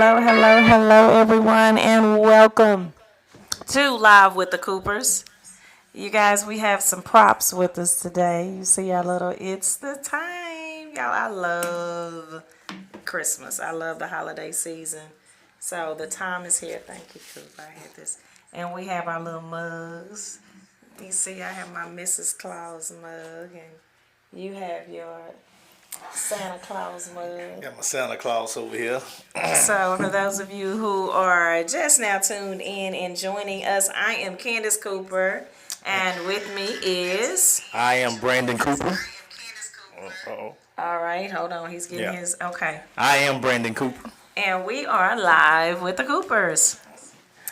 hello, everyone, and welcome to Live with the Coopers. You guys, we have some props with us today. You see our little "It's the time," y'all. I love Christmas. I love the holiday season. So the time is here. Thank you, Coop. I had this, and we have our little mugs. You see, I have my Mrs. Claus mug, and you have your Santa Claus mug. Got my Santa Claus over here. So, for those of you who are just now tuned in and joining us, I am Candace Cooper, and with me is. I am Brandon Cooper. Uh-oh. All right, hold on. He's getting his. Okay. I am Brandon Cooper. And we are live with the Coopers.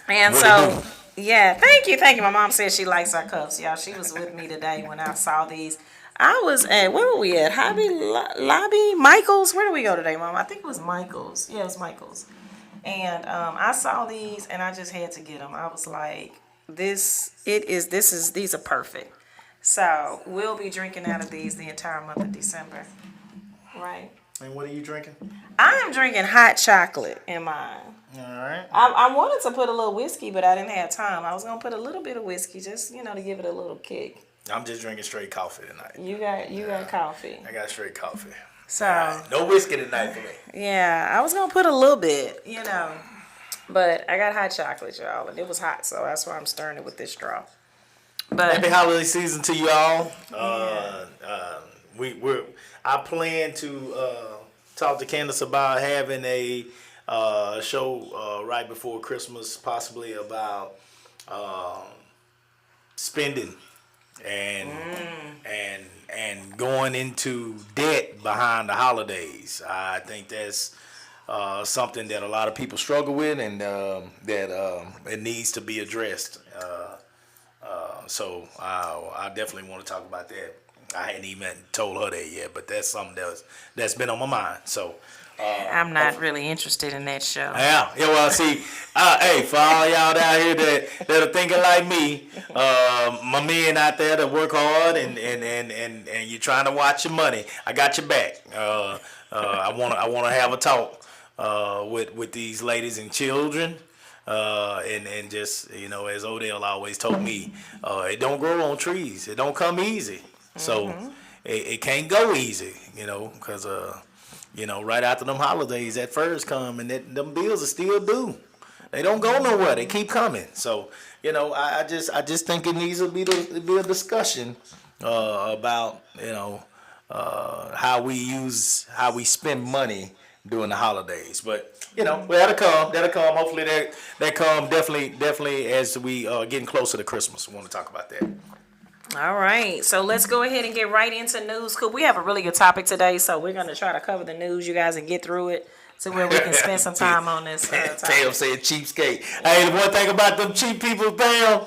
And so, yeah, thank you. My mom said she likes our cups, y'all. She was with me today when I saw these. I was at, where were we at? Hobby Lobby? Michael's? Where did we go today, Mom? I think it was Michael's. Yeah, it was Michael's. And I saw these and I just had to get them. I was like, these are perfect. So we'll be drinking out of these the entire month of December. Right? And what are you drinking? I am drinking hot chocolate in mine. All right. I wanted to put a little whiskey, but I didn't have time. I was going to put a little bit of whiskey just, to give it a little kick. I'm just drinking straight coffee tonight. You got coffee. I got straight coffee. So no whiskey tonight for me. Yeah, I was gonna put a little bit, but I got hot chocolate, y'all, and it was hot, so that's why I'm stirring it with this straw. But happy holiday season to you all. I plan to talk to Candace about having a show right before Christmas, possibly about spending. And going into debt behind the holidays. I think that's something that a lot of people struggle with, and that it needs to be addressed. So I definitely want to talk about that. I hadn't even told her that yet, but that's something that's been on my mind. So. I'm not really interested in that show. Yeah. Well, see, hey, for all y'all down here that are thinking like me, my men out there that work hard and you're trying to watch your money, I got your back. I want to have a talk with these ladies and children, and just as Odell always told me, it don't grow on trees. It don't come easy. So it can't go easy, because. Right after them holidays, that first come, and them bills are still due. They don't go nowhere. They keep coming. So, I just think it needs to be a discussion about how we spend money during the holidays. But that'll come. Hopefully that come definitely as we getting closer to Christmas. We want to talk about that. All right, so let's go ahead and get right into news. Cool. We have a really good topic today, so we're going to try to cover the news, you guys, and get through it to where we can spend some time on this topic. Tam said cheapskate. Hey, the one thing about them cheap people, Tam,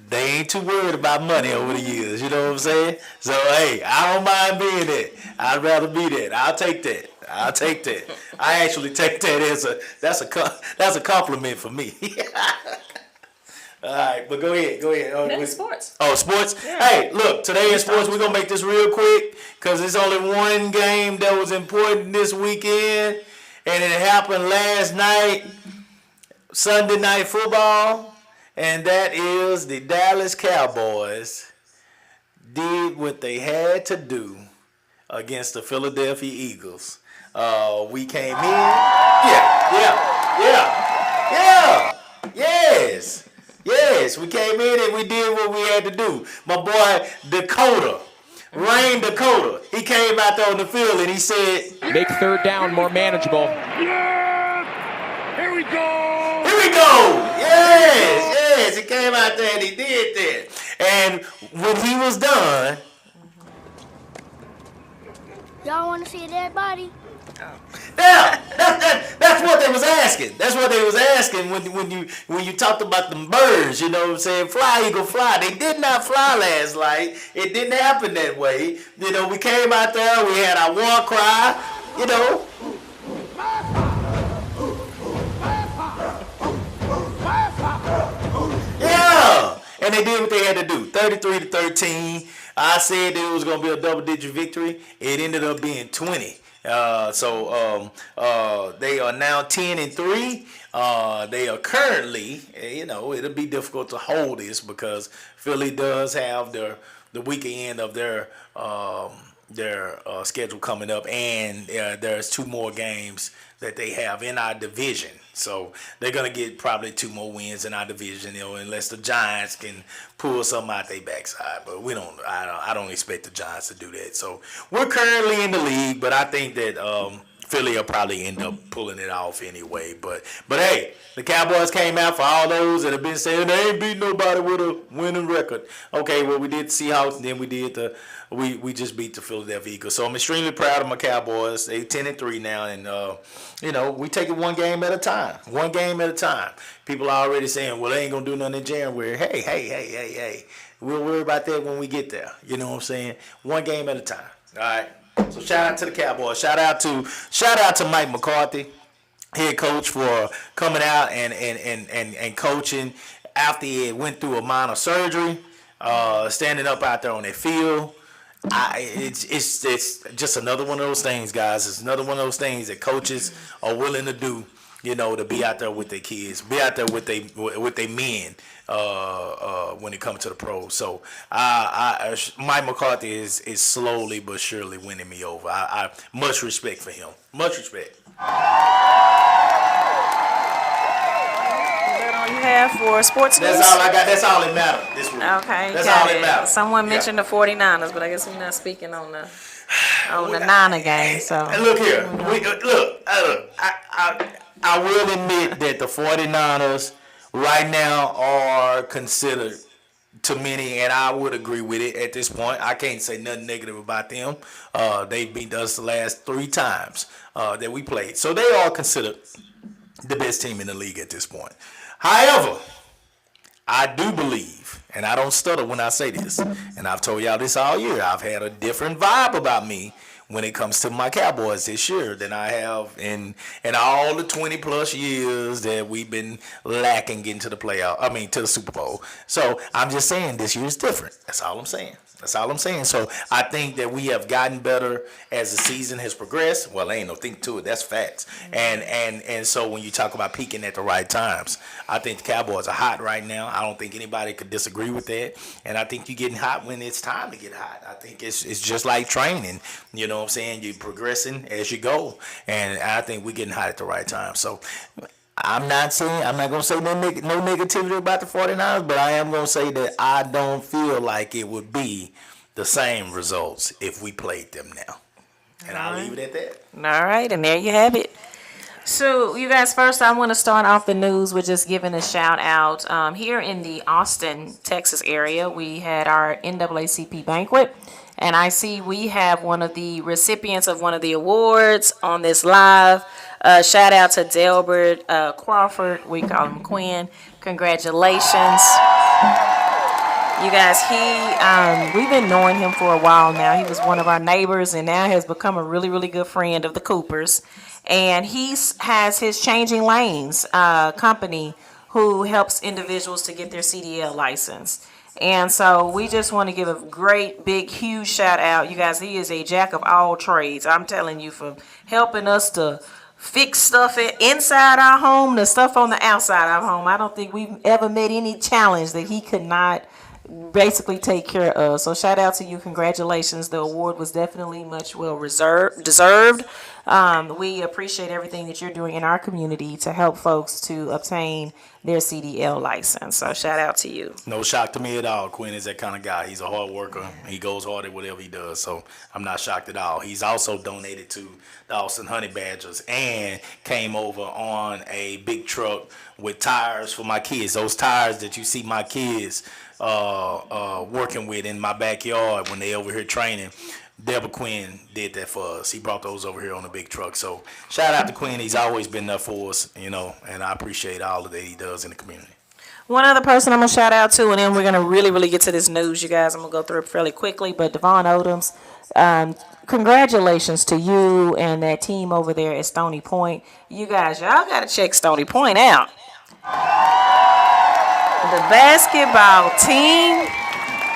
they ain't too worried about money over the years. You know what I'm saying? So, hey, I don't mind being that. I'd rather be that. I'll take that. I actually take that as that's a compliment for me. All right, but go ahead. Sports. Oh, sports? Yeah. Hey, look, today in sports, we're going to make this real quick because there's only one game that was important this weekend, and it happened last night, Sunday Night Football, and that is the Dallas Cowboys did what they had to do against the Philadelphia Eagles. We came in. Yes, we came in and we did what we had to do. My boy Rain Dakota, he came out there on the field and he said, make third down more manageable. Yeah! Here we go! Yes, he came out there and he did that. And when he was done, y'all want to see a dead body? yeah, that's what they was asking. That's what they was asking when you talked about them birds. You know what I'm saying? Fly, eagle, fly. They did not fly last night. It didn't happen that way. We came out there. We had our war cry. Yeah, and they did what they had to do. 33-13. I said that it was gonna be a double-digit victory. It ended up being 20. They are now 10-3. They are currently, it'll be difficult to hold this because Philly does have the weekend of their schedule coming up, and there's 2 more games that they have in our division. So they're gonna get probably 2 more wins in our division, unless the Giants can pull something out their backside. But I don't expect the Giants to do that. So we're currently in the league, but I think that Philly will probably end up pulling it off anyway. But hey, the Cowboys came out for all those that have been saying they ain't beat nobody with a winning record. Okay, well we did the Seahawks, and then we just beat the Philadelphia Eagles. So I'm extremely proud of my Cowboys. They 10-3 now, and we take it one game at a time. One game at a time. People are already saying, well, they ain't gonna do nothing in January. Hey. We'll worry about that when we get there. You know what I'm saying? One game at a time. All right. So shout out to the Cowboys. Shout out to Mike McCarthy, head coach, for coming out and coaching after he went through a minor surgery, standing up out there on that field. It's just another one of those things, guys. It's another one of those things that coaches are willing to do. To be out there with their kids, be out there with their men when it comes to the pros. So Mike McCarthy is slowly but surely winning me over. I much respect for him. Much respect. Is that all you have for sports news? That's all I got. That's all that matters this week. Okay, that's got all it. that matters. Someone mentioned the 49ers, but I guess we're not speaking on the Niner game. So look here. I will admit that the 49ers right now are considered to many, and I would agree with it at this point. I can't say nothing negative about them. They beat us the last 3 times that we played. So they are considered the best team in the league at this point. However, I do believe, and I don't stutter when I say this, and I've told y'all this all year, I've had a different vibe about me when it comes to my Cowboys this year than I have in all the 20 plus years that we've been lacking getting to the to the Super Bowl. So I'm just saying this year is different. That's all I'm saying. So I think that we have gotten better as the season has progressed. Well, ain't no think to it. That's facts. And so when you talk about peaking at the right times, I think the Cowboys are hot right now. I don't think anybody could disagree with that. And I think you're getting hot when it's time to get hot. I think it's just like training. You know what I'm saying? You're progressing as you go. And I think we're getting hot at the right time. So I'm not going to say no negativity about the 49ers, but I am going to say that I don't feel like it would be the same results if we played them now. And I'll leave it at that. all right, and there you have it. So, you guys, first I want to start off the news with just giving a shout out. Here in the Austin, Texas area, we had our NAACP banquet. And I see we have one of the recipients of one of the awards on this live. Shout out to Delbert Crawford. We call him Quinn. Congratulations. You guys, we've been knowing him for a while now. He was one of our neighbors and now has become a really, really good friend of the Coopers. And he has his Changing Lanes company who helps individuals to get their CDL license. And so we just want to give a great, big, huge shout out. You guys, he is a jack of all trades. I'm telling you, from helping us to fix stuff inside our home, the stuff on the outside of our home. I don't think we've ever met any challenge that he could not basically take care of. So shout out to you. Congratulations. The award was definitely much deserved. We appreciate everything that you're doing in our community to help folks to obtain their CDL license. So shout out to you. No shock to me at all. Quinn is that kind of guy. He's a hard worker. He goes hard at whatever he does. So I'm not shocked at all. He's also donated to the Austin Honey Badgers and came over on a big truck with tires for my kids. Those tires that you see my kids working with in my backyard when they over here training. Deborah Quinn did that for us. He brought those over here on a big truck. So shout out to Quinn. He's always been there for us, and I appreciate all that he does in the community. One other person I'm going to shout out to, and then we're going to really, really get to this news, you guys. I'm going to go through it fairly quickly, but Devon Odoms, congratulations to you and that team over there at Stony Point. You guys, y'all got to check Stony Point out. The basketball team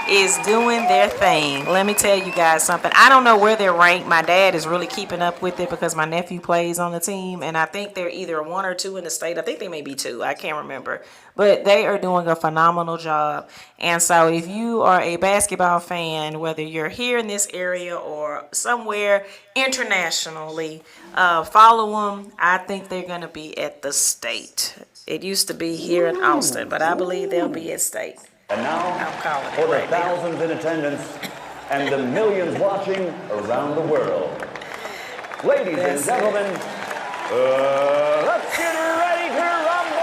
is doing their thing. Let me tell you guys something. I don't know where they're ranked. My dad is really keeping up with it because my nephew plays on the team, and I think they're either one or two in the state. I think they may be two. I can't remember. But they are doing a phenomenal job. And so if you are a basketball fan, whether you're here in this area or somewhere internationally, follow them. I think they're going to be at the state. It used to be here in Austin, but I believe they'll be at state. And now, I'm calling it for the right now. thousands in attendance and the millions watching around the world. Ladies and gentlemen, let's get ready to rumble!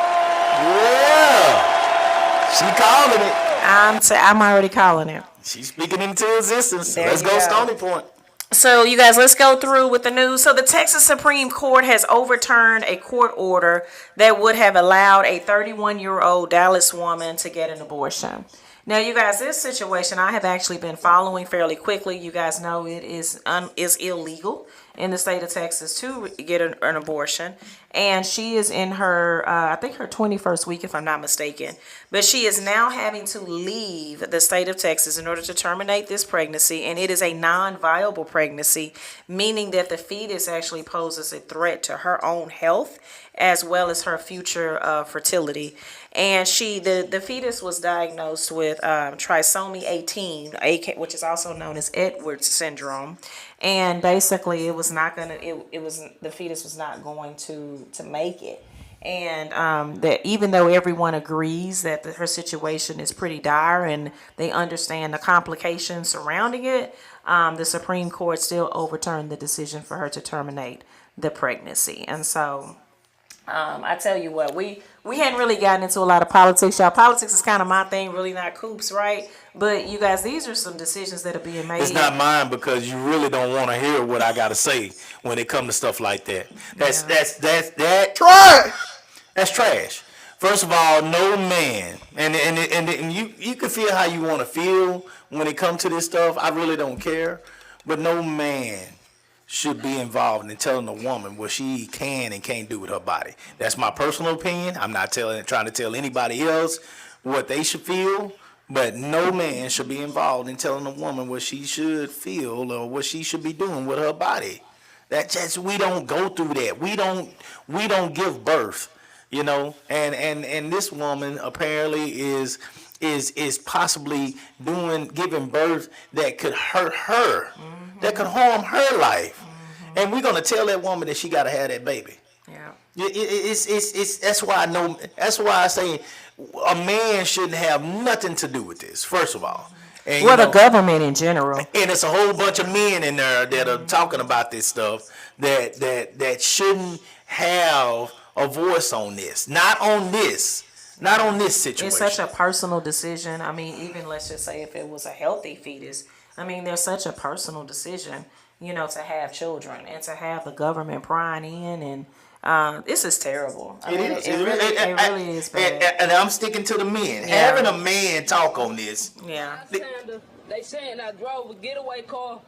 Yeah. She calling it. I'm already calling it. She's speaking into existence. There Let's you go, go. Stony Point. So, you guys, let's go through with the news. So, the Texas Supreme Court has overturned a court order that would have allowed a 31-year-old Dallas woman to get an abortion. Now, you guys, this situation I have actually been following fairly quickly. You guys know it is illegal in the state of Texas to get an abortion. And she is in her, I think her 21st week, if I'm not mistaken. But she is now having to leave the state of Texas in order to terminate this pregnancy. And it is a non-viable pregnancy, meaning that the fetus actually poses a threat to her own health as well as her future fertility. And the fetus was diagnosed with trisomy 18, which is also known as Edwards syndrome. And basically, it was the fetus was not going to make it. And that even though everyone agrees that her situation is pretty dire and they understand the complications surrounding it, the Supreme Court still overturned the decision for her to terminate the pregnancy. And so I tell you what, we hadn't really gotten into a lot of politics, y'all. Politics is kind of my thing, really not Coop's, right? But you guys, these are some decisions that are being made. It's not mine because you really don't want to hear what I got to say when it comes to stuff like that. That's trash. That's trash. First of all, no man, and you can feel how you want to feel when it comes to this stuff. I really don't care, but no man should be involved in telling a woman what she can and can't do with her body. That's my personal opinion. I'm not trying to tell anybody else what they should feel, but no man should be involved in telling a woman what she should feel or what she should be doing with her body. We don't go through that. We don't give birth, and this woman apparently is possibly giving birth that could hurt her, that could harm her life. And we're gonna tell that woman that she gotta have that baby. Yeah. That's why I say a man shouldn't have nothing to do with this. First of all, and the government in general. And it's a whole bunch of men in there that are talking about this stuff that shouldn't have a voice on this. Not on this situation. It's such a personal decision. I mean, even let's just say if it was a healthy fetus, I mean, there's such a personal decision, to have children and to have the government prying in, and this is terrible. It really is bad. And I'm sticking to the men. Yeah. Having a man talk on this. Yeah. They saying I drove a getaway car,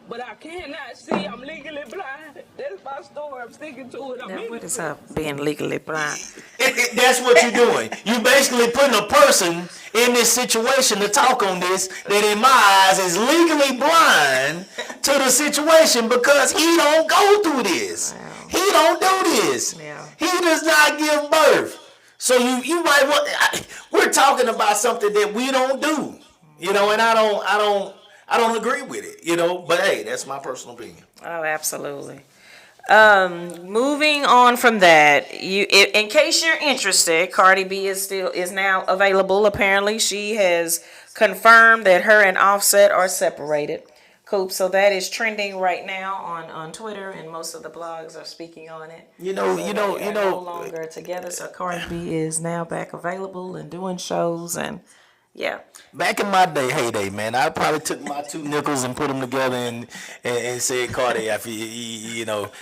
but I cannot see. I'm legally blind. That's my story. I'm sticking to it. What is up, being legally blind? That's what you're doing. You basically putting a person in this situation to talk on this that in my eyes is legally blind to the situation because he don't go through this. Wow. He don't do this. Yeah. He does not give birth. So you might want. We're talking about something that we don't do. And I don't agree with it, but hey, that's my personal opinion. Oh, absolutely. Moving on from that, in case you're interested, Cardi B is now available. Apparently, she has confirmed that her and Offset are separated. Coop, so that is trending right now on Twitter, and most of the blogs are speaking on it. They're no longer together. So Cardi B is now back available and doing shows and. Yeah. Back in my heyday, man, I probably took my 2 nickels and put them together and said Cardi after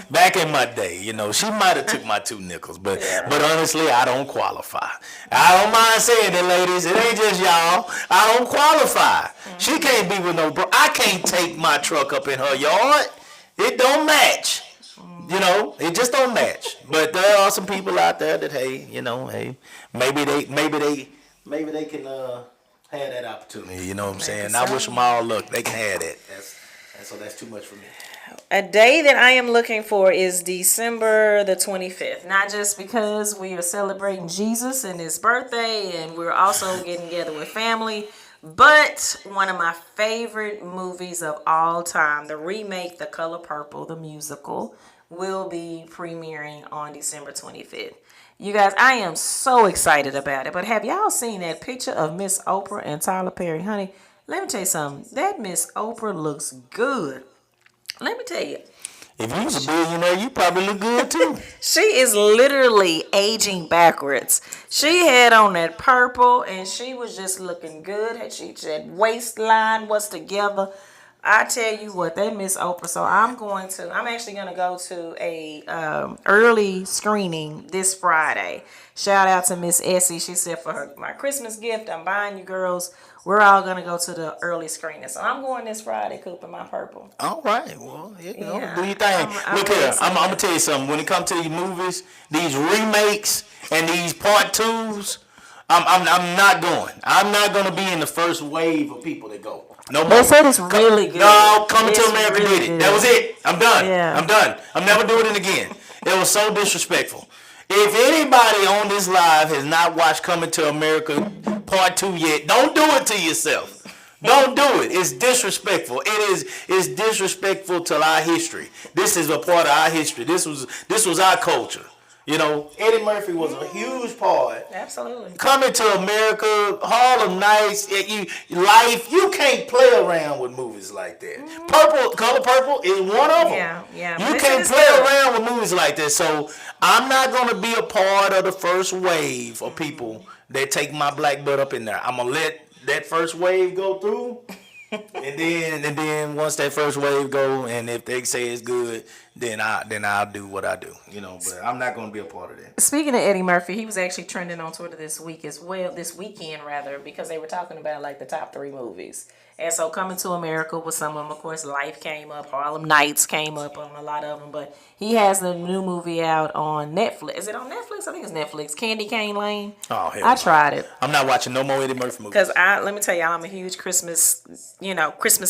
back in my day, she might have took my 2 nickels, but honestly, I don't qualify. I don't mind saying it, ladies. It ain't just y'all. I don't qualify. Mm-hmm. She can't be with no bro. I can't take my truck up in her yard. It don't match. It just don't match. But there are some people out there that maybe they can had that opportunity. You know what I'm saying? Maybe I so. wish them all luck. They can have that. So that's too much for me. A day that I am looking for is December the 25th. Not just because we are celebrating Jesus and his birthday and we're also getting together with family, but one of my favorite movies of all time, the remake, The Color Purple, the musical, will be premiering on December 25th. You guys, I am so excited about it. But have y'all seen that picture of Miss Oprah and Tyler Perry? Honey, let me tell you something. That Miss Oprah looks good. Let me tell you. If you was a billionaire, you probably look good too. She is literally aging backwards. She had on that purple and she was just looking good. That waistline was together. I tell you what, that Miss Oprah. So I'm actually going to go to a early screening this Friday. Shout out to Miss Essie. She said for my Christmas gift, I'm buying you girls. We're all going to go to the early screening. So I'm going this Friday, Cooper, my purple. All right. Well, do your thing. I'm Look really here. excited. I'm going to tell you something. When it comes to these movies, these remakes, and these part twos, I'm not going. I'm not going to be in the first wave of people that go. No more. They said it's really good. No, Coming to It's America really did it. good. That was it. I'm done. Yeah. I'm done. I'm never doing it again. It was so disrespectful. If anybody on this live has not watched Coming to America Part 2 yet, don't do it to yourself. Don't do it. It's disrespectful. It's disrespectful to our history. This is a part of our history. This was our culture. You know, Eddie Murphy was a huge part. Absolutely. Coming to America, Harlem Nights, Life. You can't play around with movies like that. Color Purple is one of them. Yeah. You can't play around with movies like that. So I'm not going to be a part of the first wave of people that take my black butt up in there. I'm going to let that first wave go through. and then once that first wave go, and if they say it's good, then I'll do what I do, But I'm not gonna be a part of that. Speaking of Eddie Murphy, he was actually trending on Twitter this weekend rather, because they were talking about like the top 3 movies. And so Coming to America was some of them. Of course, Life came up, Harlem Nights came up on a lot of them. But he has the new movie out on Netflix. Is it on Netflix? I think it's Netflix. Candy Cane Lane. Oh, hell I no. tried it. I'm not watching no more Eddie Murphy movies. Because let me tell y'all, I'm a huge Christmas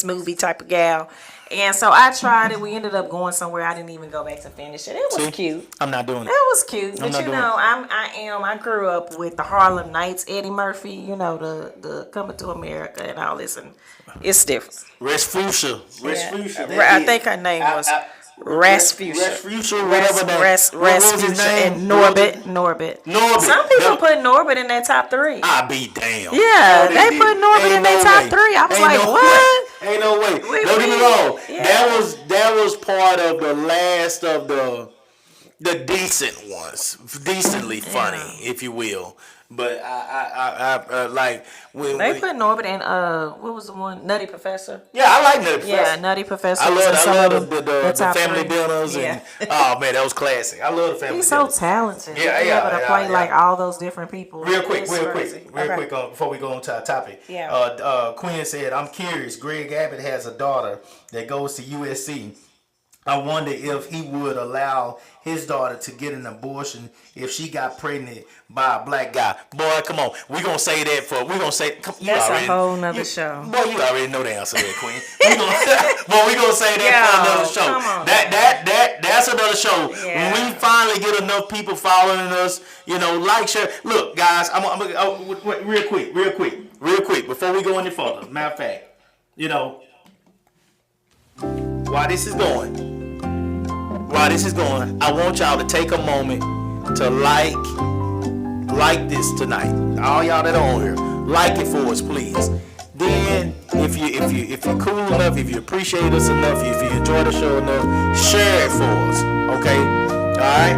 movie type of gal. And so I tried it. We ended up going somewhere. I didn't even go back to finish it. It was cute. I'm not doing it. It was cute. But I grew up with the Harlem Nights, Eddie Murphy, the Coming to America and all this, and it's different. Rasputia. I think her name was Rasputia. Rasputia, whatever that. What was his Rasputia name? and Norbit. Norbit. Some people put Norbit in their top 3. I be damn. Yeah, No, they did. put Norbit Ain't in their no top way. 3. I was Ain't like, no what? way. Ain't no way. We- Don't get me wrong. yeah. That was part of the last of the decent ones, decently funny, if you will. But I like when They put Norbit in what was the one? Nutty Professor. Yeah, I like Nutty Professor. Yeah, Nutty Professor. I love the top family 3. dinners and oh man, that was classic. I love the family He's so dinners. talented. Yeah, He's yeah, able to yeah, play yeah. like all those different people. Real quick, Okay. before we go on to our topic. Yeah. Quinn said, "I'm curious. Greg Abbott has a daughter that goes to USC. I wonder if he would allow his daughter to get an abortion if she got pregnant by a black guy." Boy, come on. We're going to say that That's a whole nother show. Boy, you already know the answer there, Queen. We're going to say that for another show. Come on. That's another show. Yeah. When we finally get enough people following us, like, share. Look, guys, I'm real quick, before we go any further. Matter of fact, while this is going, I want y'all to take a moment to like this tonight. All y'all that are on here, like it for us, please. Then, if you're cool enough, if you appreciate us enough, if you enjoy the show enough, share it for us, okay? All right,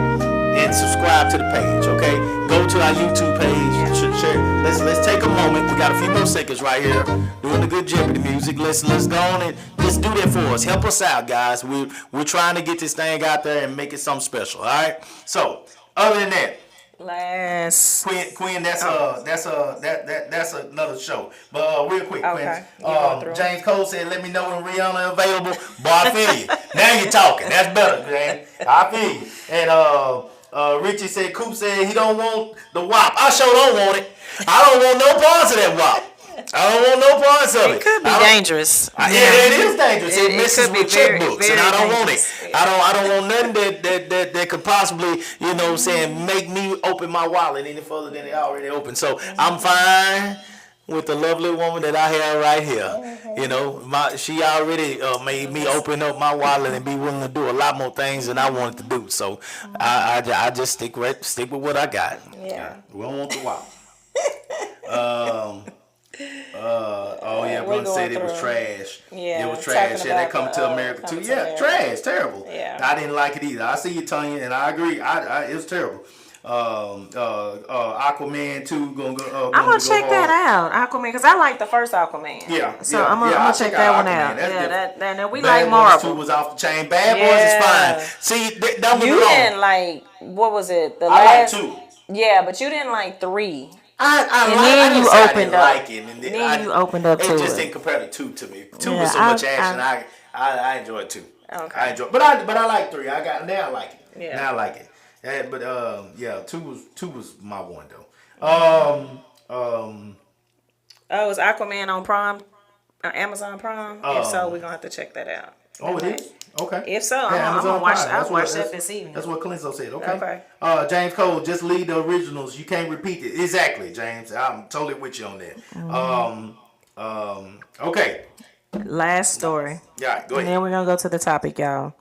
and subscribe to the page, okay? Go to our YouTube page. Share. Let's take a moment. We got a few more seconds right here doing the good Jeopardy music. Let's go on and let's do that for us. Help us out, guys. We're trying to get this thing out there and make it something special. All right. So other than that, Quinn, that's another show. But real quick, Okay. Quinn. James Cole said, "Let me know when Rihanna available." Boy, I feel you. Now you're talking. That's better, man. I feel you. And Richie said, Coop said he don't want the WAP. I sure don't want it. I don't want no parts of that WAP. I don't want no parts of it. It could be I don't- dangerous. Yeah, it is dangerous. It, It messes could be with very, checkbooks, very and I don't want dangerous. it. I don't want nothing that could possibly, you know, what I'm saying, make me open my wallet any further than it already open. So I'm fine with the lovely woman that I have right here. You know, she already made me open up my wallet and be willing to do a lot more things than I wanted to do. So I just stick with what I got. Yeah. We don't want the wallet. Oh yeah, We're one said going it was through. trash. Yeah, it was trash. talking Yeah, they about come the, to America too. Coming to Yeah, America. trash, terrible. Yeah. I didn't like it either. I see you, Tanya, and I agree. It was terrible. Aquaman 2 I'm gonna check that out, Aquaman, because I like the first Aquaman. Yeah, So yeah, I'm gonna I'll check check that out one Aquaman. out. That's Yeah, different. that we Bad like Boys 2 Marvel. was off the chain. Bad Yeah. Boys is fine. See, don't get You me wrong. didn't like, what was it? The I like last 2. Yeah, but you didn't like 3. I then you opened up. Like it, and Then you opened up it to just it. didn't compare to 2 to me. 2 Yeah, was so much action. I enjoyed 2. Okay. I enjoyed, but I like 3. Now I like it. Yeah. Now I like it. Yeah, but yeah, 2 was my one though. Oh, is Aquaman on Prime? Amazon Prime? If so, we're gonna have to check that out. Oh, it is? Okay. If so, Yeah, I'm Amazon gonna watch. Prime. I'll That's watch what- that this evening. That's what Clinton said. Okay. Okay. James Cole, just leave the originals. You can't repeat it. Exactly, James. I'm totally with you on that. Okay. Last story. Yeah, go And ahead. then we're going to go to the topic, y'all.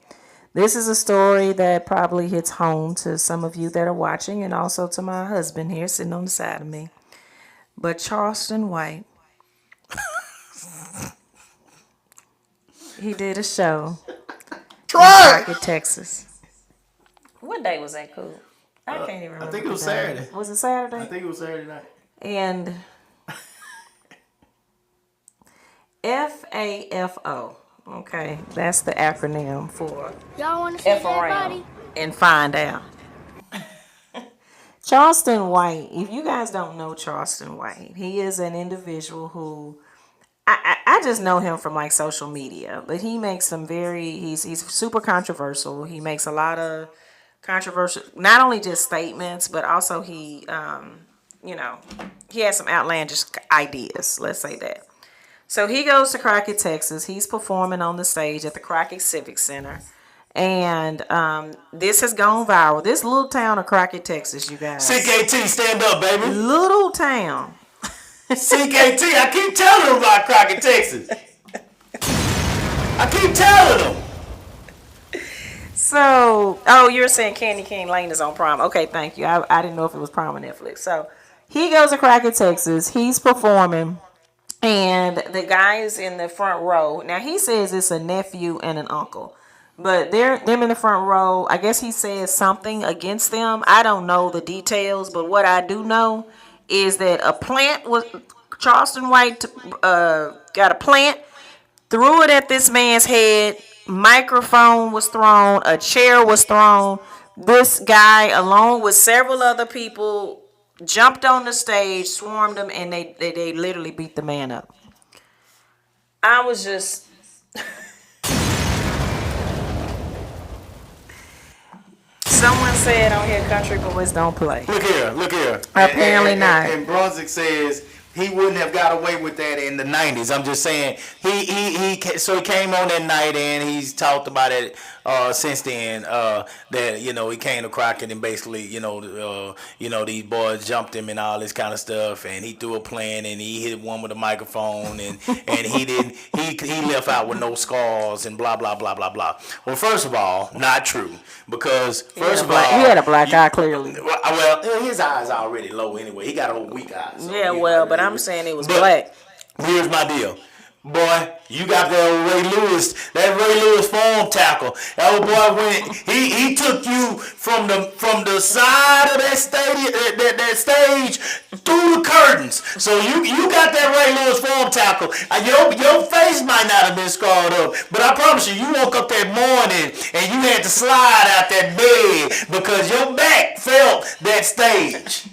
This is a story that probably hits home to some of you that are watching and also to my husband here sitting on the side of me. But Charleston White, he did a show in Crockett, Texas. What day was that, Cool? I can't even remember. I think it was the day. Saturday. Was it Saturday? I think it was Saturday night. And FAFO. Okay, that's the acronym for Y'all want to see a F dead around body? and find out. Charleston White, if you guys don't know Charleston White, he is an individual who I just know him from like social media, but he makes some he's super controversial. He makes a lot of controversial, not only just statements, but also he has some outlandish ideas, let's say that. So he goes to Crockett, Texas. He's performing on the stage at the Crockett Civic Center. And this has gone viral. This little town of Crockett, Texas, you guys. CKT, stand up, baby. Little town. CKT, I keep telling them about Crockett, Texas. I keep telling them. So, you're saying Candy Cane Lane is on Prime. Okay, thank you. I didn't know if it was Prime or Netflix. So, he goes to Crockett, Texas. He's performing. And the guy is in the front row. Now, he says it's a nephew and an uncle. But them in the front row, I guess he says something against them. I don't know the details, but what I do know is that Charleston White got a plant, threw it at this man's head, microphone was thrown, a chair was thrown. This guy, along with several other people, jumped on the stage, swarmed him, and they literally beat the man up. I was just... Someone said on here, country boys don't play. Look here. Apparently not. And Brunswick says he wouldn't have got away with that in the 90s. I'm just saying he came on that night and he's talked about it since then. That he came to Crockett and basically these boys jumped him and all this kind of stuff, and he threw a plan and he hit one with a microphone and he left out with no scars and blah blah blah blah blah. Well, first of all, not true, because first of all he had a black eye clearly. Well, his eyes are already low anyway. He got old weak eyes. So Yeah, well, but I'm saying it was But black. Here's my deal. Boy, you got that old Ray Lewis form tackle. That old boy he took you from the side of that stage through the curtains. So you got that Ray Lewis form tackle. Your face might not have been scarred up, but I promise you woke up that morning and you had to slide out that bed because your back felt that stage.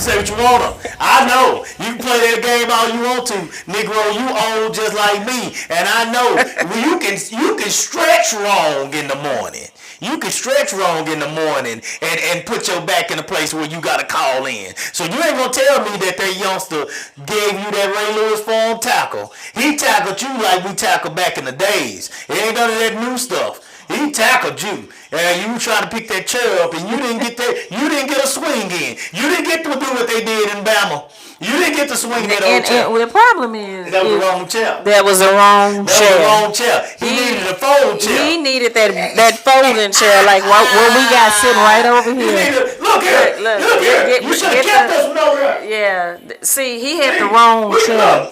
say what you want to. I know. You can play that game all you want to. Negro, you old just like me. And I know you can stretch wrong in the morning. You can stretch wrong in the morning and put your back in a place where you got to call in. So you ain't going to tell me that youngster gave you that Ray Lewis form tackle. He tackled you like we tackled back in the days. It ain't none of that new stuff. He tackled you, and you were trying to pick that chair up, and you didn't get that. You didn't get a swing in. You didn't get to do what they did in Bama. You didn't get to swing that old chair. And the problem is that was the wrong chair. That was the wrong chair. That was the wrong chair. He needed a fold chair. He needed that folding chair, like what we got sitting right over here. Look here. Look here. You should have kept this one over here. Yeah. See, he had the wrong chair.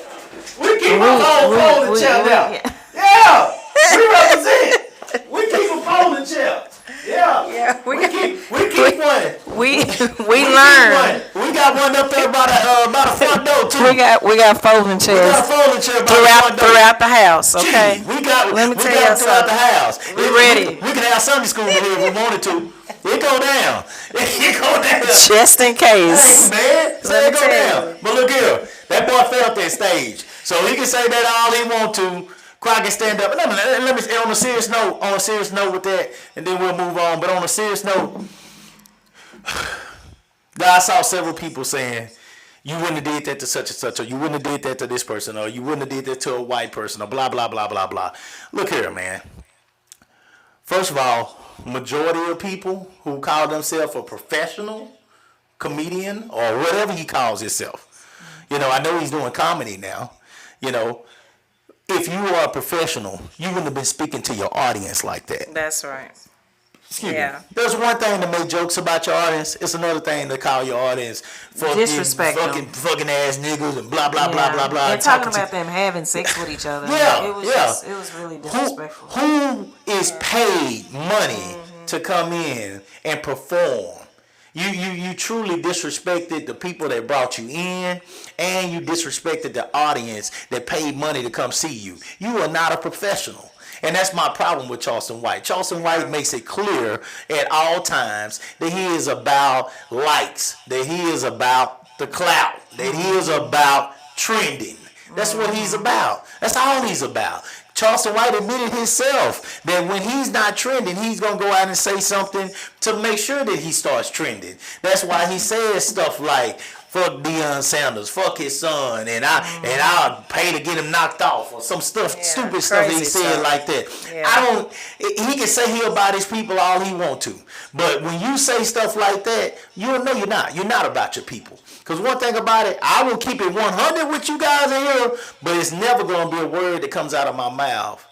We keep our old folding chair down. Yeah. We represent. We keep a folding chair. Yeah. We keep one. We learn. We got one up there by the front door too. We got folding chairs. We got a folding chair by the front door. Throughout the house. Okay. Let me tell you throughout the house. We ready. We can have Sunday school here if we wanted to. It go down. It go down. Just in case. Hey, man. Say it go down. But look here. That boy fell off that stage. So he can say that all he want to. Crockett stand up. Let me on a serious note with that, and then we'll move on. But on a serious note, I saw several people saying you wouldn't have did that to such and such, or you wouldn't have did that to this person, or you wouldn't have did that to a white person, or blah blah blah blah blah. Look here, man. First of all, majority of people who call themselves a professional comedian or whatever he calls himself, I know he's doing comedy now, if you are a professional, you wouldn't have been speaking to your audience like that. That's right. Excuse me. There's one thing to make jokes about your audience. It's another thing to call your audience disrespectful, fucking ass niggas and blah blah blah blah blah. And talking about them having sex with each other. It was really disrespectful. Who is paid money to come in and perform? You truly disrespected the people that brought you in, and you disrespected the audience that paid money to come see you. You are not a professional. And that's my problem with Charleston White. Charleston White makes it clear at all times that he is about likes, that he is about the clout, that he is about trending. That's what he's about. That's all he's about. Charleston White admitted himself that when he's not trending, he's going to go out and say something to make sure that he starts trending. That's why he says stuff like, fuck Deion Sanders, fuck his son, and I'll pay to get him knocked off, or some stuff, stupid stuff that he said like that. Yeah. He can say he about his people all he want to. But when you say stuff like that, you'll know you're not. You're not about your people. Because one thing about it, I will keep it 100 with you guys in here, but it's never going to be a word that comes out of my mouth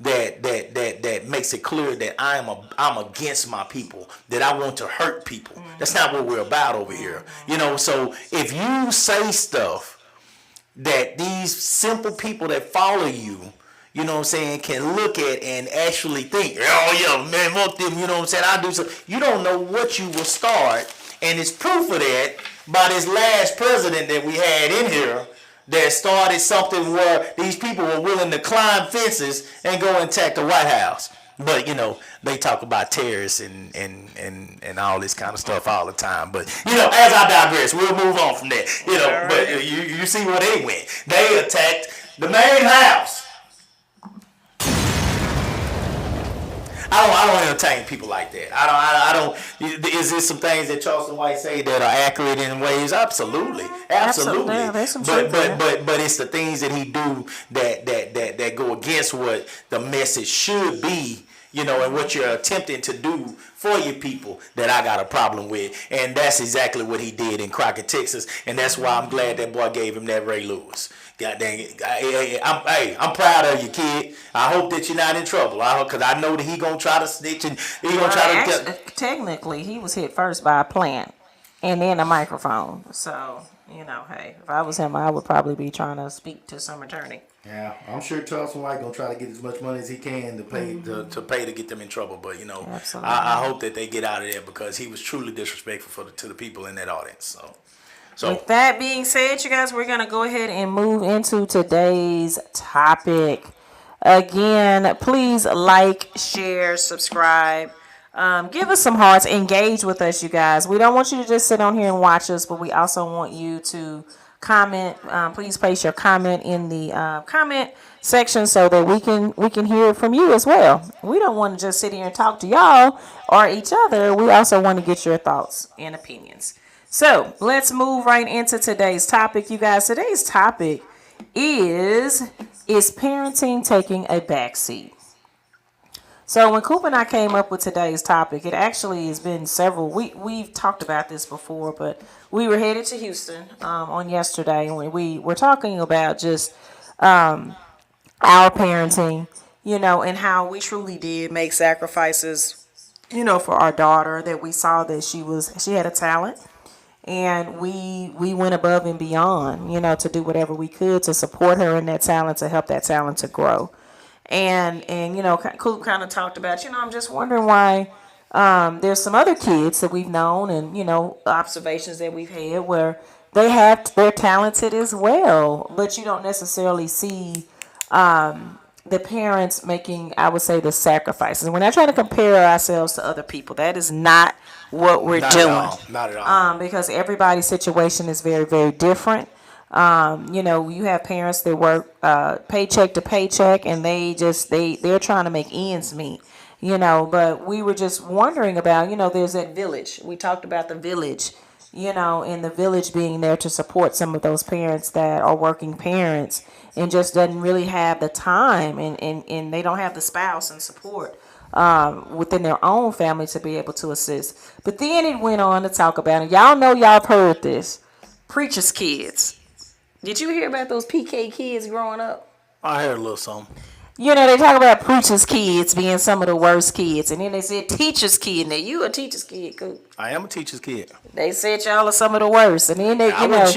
that makes it clear that I'm against my people, that I want to hurt people. That's not what we're about over here. So if you say stuff that these simple people that follow you, can look at and actually think, oh yeah, man, fuck them, I do so. You don't know what you will start, and it's proof of that by this last president that we had in here that started something where these people were willing to climb fences and go and attack the White House. But, they talk about terrorists and all this kind of stuff all the time. But, as I digress, we'll move on from that. But you see where they went. They attacked the main house. I don't entertain people like that. I don't. Is there some things that Charleston White say that are accurate in ways? Absolutely. Yeah, there's some truth but it's the things that he do that go against what the message should be. And what you're attempting to do for your people that I got a problem with. And that's exactly what he did in Crockett, Texas. And that's why I'm glad that boy gave him that Ray Lewis. God dang it. I'm proud of you, kid. I hope that you're not in trouble. Because I know that he going to try to snitch and he going to try to... Technically, he was hit first by a plant and then a microphone. So, hey, if I was him, I would probably be trying to speak to some attorney. Yeah, I'm sure Charleston White gonna try to get as much money as he can to pay to get them in trouble. But I hope that they get out of there because he was truly disrespectful to the people in that audience. So with that being said, you guys, we're gonna go ahead and move into today's topic. Again, please like, share, subscribe. Give us some hearts. Engage with us, you guys. We don't want you to just sit on here and watch us, but we also want you to comment. Please place your comment in the comment section so that we can hear it from you as well. We don't want to just sit here and talk to y'all or each other. We also want to get your thoughts and opinions. So let's move right into today's topic, you guys. Today's topic is parenting taking a backseat? So when Coop and I came up with today's topic, it actually has been several. We've talked about this before, but we were headed to Houston on yesterday, and we were talking about just our parenting, and how we truly did make sacrifices, for our daughter. That we saw that she had a talent, and we went above and beyond, to do whatever we could to support her in that talent, to help that talent to grow. And Coop kind of talked about, I'm just wondering why there's some other kids that we've known and, observations that we've had where they're talented as well, but you don't necessarily see the parents making, I would say, the sacrifices. We're not trying to compare ourselves to other people. That is not what we're doing. Not at all. Because everybody's situation is very, very different. You have parents that work paycheck to paycheck, and they're trying to make ends meet. But we were just wondering about, there's that village. We talked about the village, and the village being there to support some of those parents that are working parents and just doesn't really have the time, and they don't have the spouse and support within their own family to be able to assist. But then it went on to talk about, and y'all know, y'all have heard this, preacher's kids. Did you hear about those PK kids growing up? I heard a little something. They talk about preacher's kids being some of the worst kids. And then they said teacher's kid. Now, you a teacher's kid, Coop. I am a teacher's kid. They said y'all are some of the worst. And then they, police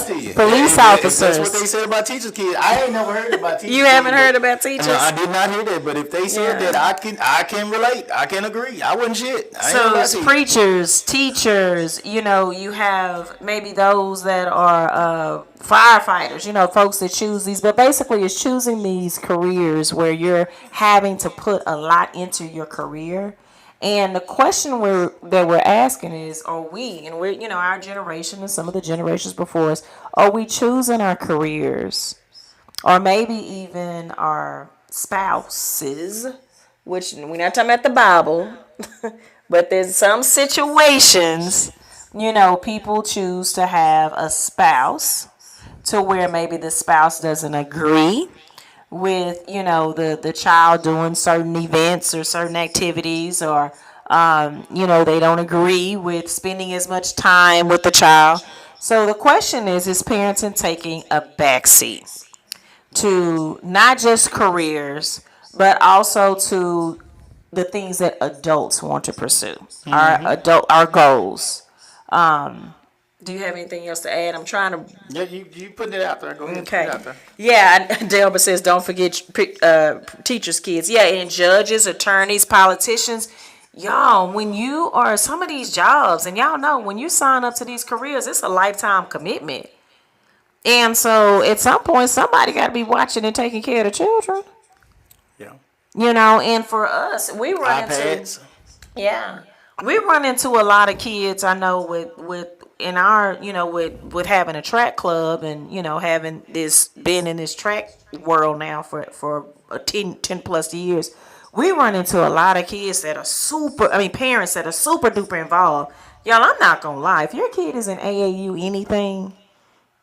If officers. that's what they said about teachers' kids. I ain't never heard about teachers' You kids. haven't heard about teachers? I did not hear that. But if they said that, I can relate. I can agree. I wasn't shit. So it's preachers, teachers, you have maybe those that are firefighters, folks that choose these. But basically it's choosing these careers where you're having to put a lot into your career. And the question that we're asking is, are we, and we're, our generation and some of the generations before us, are we choosing our careers or maybe even our spouses, which we're not talking about the Bible, but there's some situations, people choose to have a spouse to where maybe the spouse doesn't agree with, the child doing certain events or certain activities, or, they don't agree with spending as much time with the child. So the question is parenting taking a backseat to not just careers, but also to the things that adults want to pursue, our goals. Do you have anything else to add? I'm trying to. Yeah, you putting it out there. Go ahead. Okay. Put it out there. Yeah, Delbert says don't forget teachers' kids. Yeah, and judges, attorneys, politicians. Y'all, when you are some of these jobs, and y'all know when you sign up to these careers, it's a lifetime commitment. And so at some point, somebody got to be watching and taking care of the children. Yeah. And for us, we run iPads. we run into a lot of kids. I know with in our, with having a track club and, having been in this track world now for 10 plus years, we run into a lot of kids that are parents that are super duper involved. Y'all, I'm not gonna lie. If your kid is in AAU,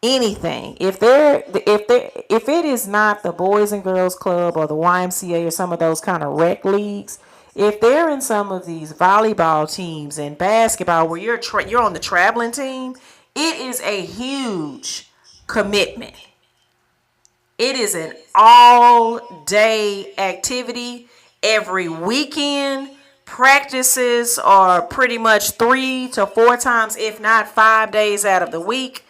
anything, if it is not the Boys and Girls Club or the YMCA or some of those kind of rec leagues, if they're in some of these volleyball teams and basketball where you're on the traveling team, it is a huge commitment. It is an all-day activity. Every weekend, practices are pretty much 3 to 4 times, if not 5 days out of the week.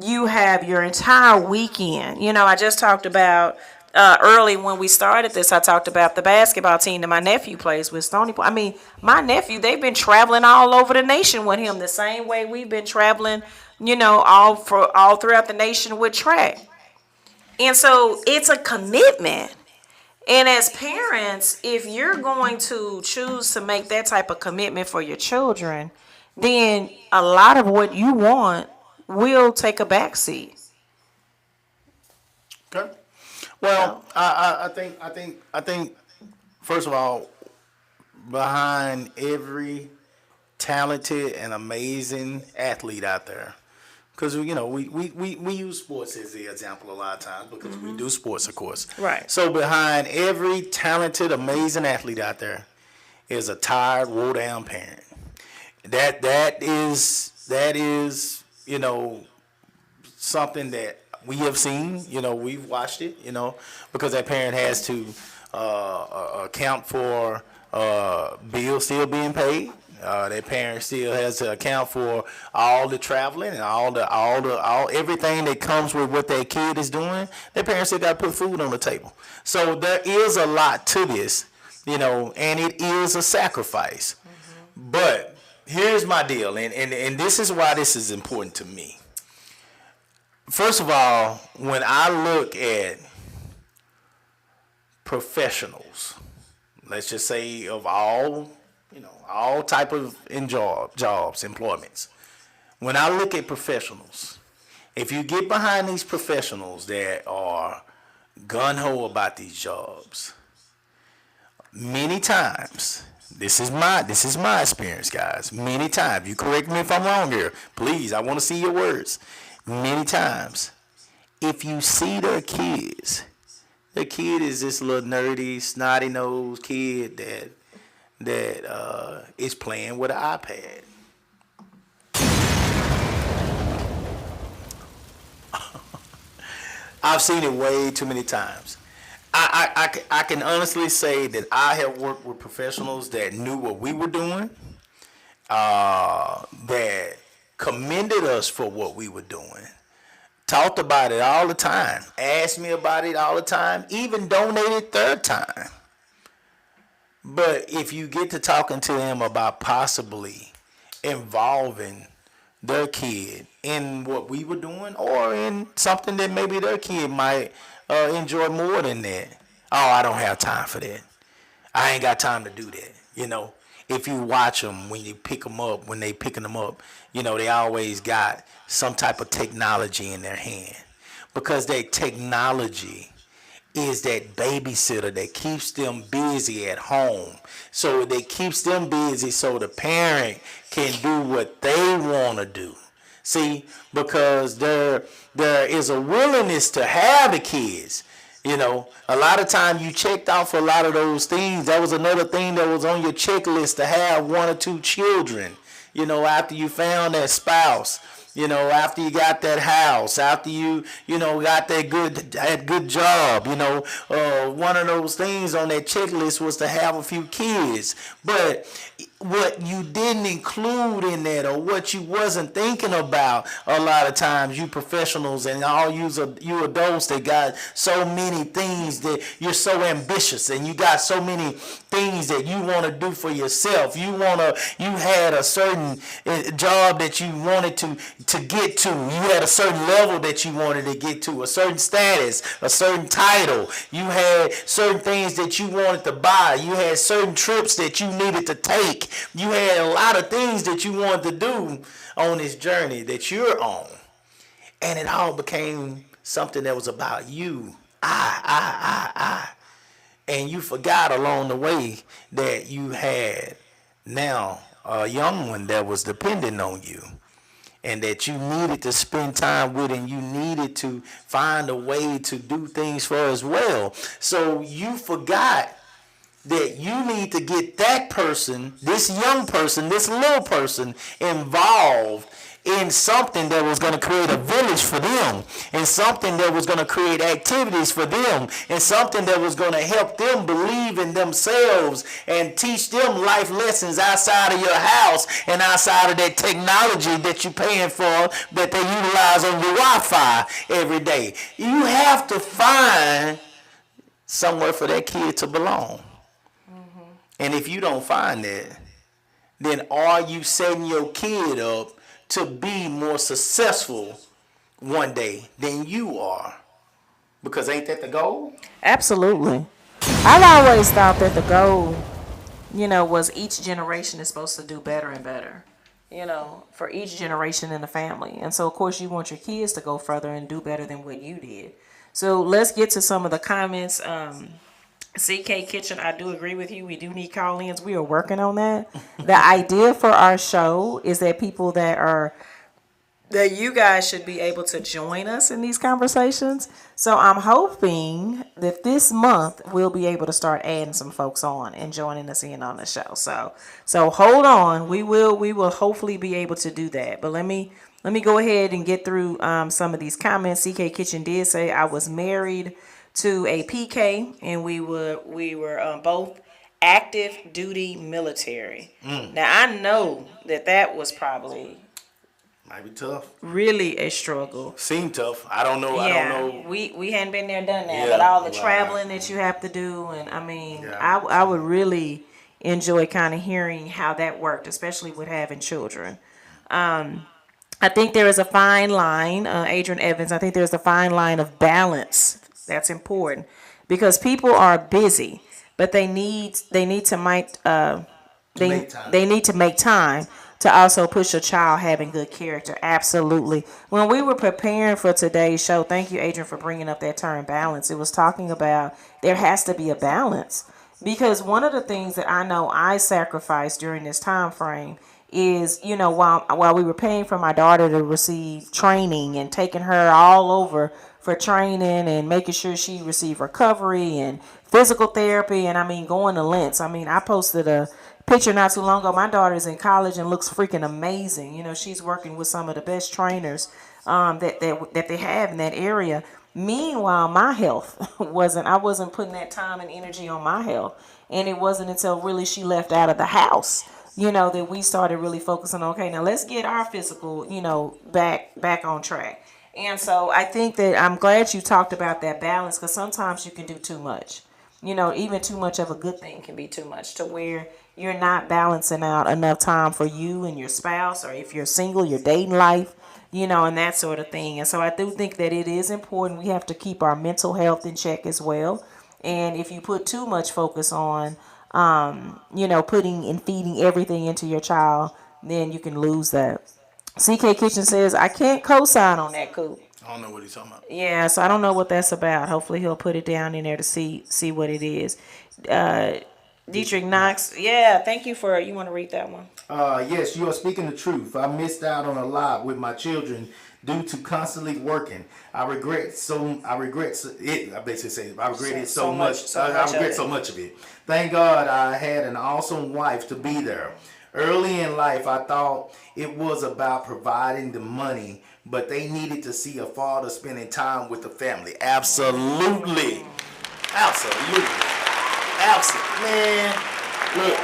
You have your entire weekend. I just talked about early when we started this, I talked about the basketball team that my nephew plays with, Stony Point. My nephew, they've been traveling all over the nation with him the same way we've been traveling, all throughout the nation with track. And so it's a commitment. And as parents, if you're going to choose to make that type of commitment for your children, then a lot of what you want will take a backseat. Okay. Well, I think. First of all, behind every talented and amazing athlete out there, because we use sports as the example a lot of times because we do sports, of course. Right. So behind every talented, amazing athlete out there is a tired, wore down parent. That is something that we have seen. We've watched it. Because that parent has to account for bills still being paid. That parent still has to account for all the traveling and all everything that comes with what their kid is doing. Their parents still got to put food on the table. So there is a lot to this, and it is a sacrifice. But here's my deal, and this is why this is important to me. First of all, when I look at professionals, let's just say of all type of jobs, employments. When I look at professionals, if you get behind these professionals that are gun-ho about these jobs, many times, this is my experience, guys. Many times, you correct me if I'm wrong here. Please, I want to see your words. Many times, if you see their kids, the kid is this little nerdy, snotty-nosed kid that is playing with an iPad. I've seen it way too many times. I can honestly say that I have worked with professionals that knew what we were doing, that commended us for what we were doing, talked about it all the time, asked me about it all the time, even donated their time. But if you get to talking to them about possibly involving their kid in what we were doing or in something that maybe their kid might enjoy more than that, oh, I don't have time for that. I ain't got time to do that. If you watch them when you pick them up, when they picking them up, they always got some type of technology in their hand because that technology is that babysitter that keeps them busy at home. So they keeps them busy so the parent can do what they want to do. See, because there is a willingness to have the kids. A lot of time you checked off a lot of those things. That was another thing that was on your checklist to have 1 or 2 children. After you found that spouse. After you got that house, after you got that good job, one of those things on that checklist was to have a few kids. But what you didn't include in that, or what you wasn't thinking about, a lot of times, you professionals and all you adults that got so many things, that you're so ambitious and you got so many things that you want to do for yourself. You had a certain job that you wanted to get to. You had a certain level that you wanted to get to, a certain status, a certain title. You had certain things that you wanted to buy. You had certain trips that you needed to take. You had a lot of things that you wanted to do on this journey that you're on. And it all became something that was about you. I. And you forgot along the way that you had now a young one that was dependent on you, and that you needed to spend time with, and you needed to find a way to do things for as well. So you forgot that you need to get that person, this young person, this little person, involved in something that was going to create a village for them, and something that was going to create activities for them, and something that was going to help them believe in themselves and teach them life lessons outside of your house and outside of that technology that you're paying for, that they utilize on your Wi-Fi every day. You have to find somewhere for that kid to belong. And if you don't find that, then are you setting your kid up to be more successful one day than you are? Because ain't that the goal? Absolutely. I've always thought that the goal, was each generation is supposed to do better and better, for each generation in the family. And so, of course, you want your kids to go further and do better than what you did. So let's get to some of the comments. CK Kitchen, I do agree with you. We do need call-ins. We are working on that. The idea for our show is that people that you guys should be able to join us in these conversations. So I'm hoping that this month we'll be able to start adding some folks on and joining us in on the show. So hold on. We will hopefully be able to do that. But let me go ahead and get through some of these comments. CK Kitchen did say I was married to a PK and we were both active duty military. Now I know that was probably Might be tough. really a struggle. Seem tough. I don't know. Yeah, I don't know. we hadn't been there, done that, Yeah, but all the right. traveling that you have to do, and I mean, Yeah. I would really enjoy kind of hearing how that worked, especially with having children. I think there is a fine line, Adrian Evans. I think there's a fine line of balance that's important because people are busy, but they need to Make time. they need to make time to also push a child having good character. Absolutely. When we were preparing for today's show, thank you, Adrian, for bringing up that term balance. It was talking about there has to be a balance because one of the things that I know I sacrificed during this time frame is, while we were paying for my daughter to receive training and taking her all over for training and making sure she received recovery and physical therapy, and I mean going to lengths. I mean, I posted a picture not too long ago. My daughter's in college and looks freaking amazing. She's working with some of the best trainers that they have in that area. Meanwhile, my health I wasn't putting that time and energy on my health, and it wasn't until really she left out of the house, that we started really focusing on, okay, now let's get our physical, back on track. And so I think that I'm glad you talked about that balance because sometimes you can do too much. Even too much of a good thing can be too much to where you're not balancing out enough time for you and your spouse, or if you're single, your dating life, and that sort of thing. And so I do think that it is important. We have to keep our mental health in check as well. And if you put too much focus on, putting and feeding everything into your child, then you can lose that. CK Kitchen says, I can't co-sign on that, Coop. I don't know what he's talking about. Yeah, so I don't know what that's about. Hopefully he'll put it down in there to see what it is. Dietrich Knox, yeah, thank you you want to read that one? Yes, you are speaking the truth. I missed out on a lot with my children due to constantly working. I regret it. I regret it so much. I regret so much of it. Thank God I had an awesome wife to be there. Early in life, I thought it was about providing the money, but they needed to see a father spending time with the family. Absolutely. Man, look,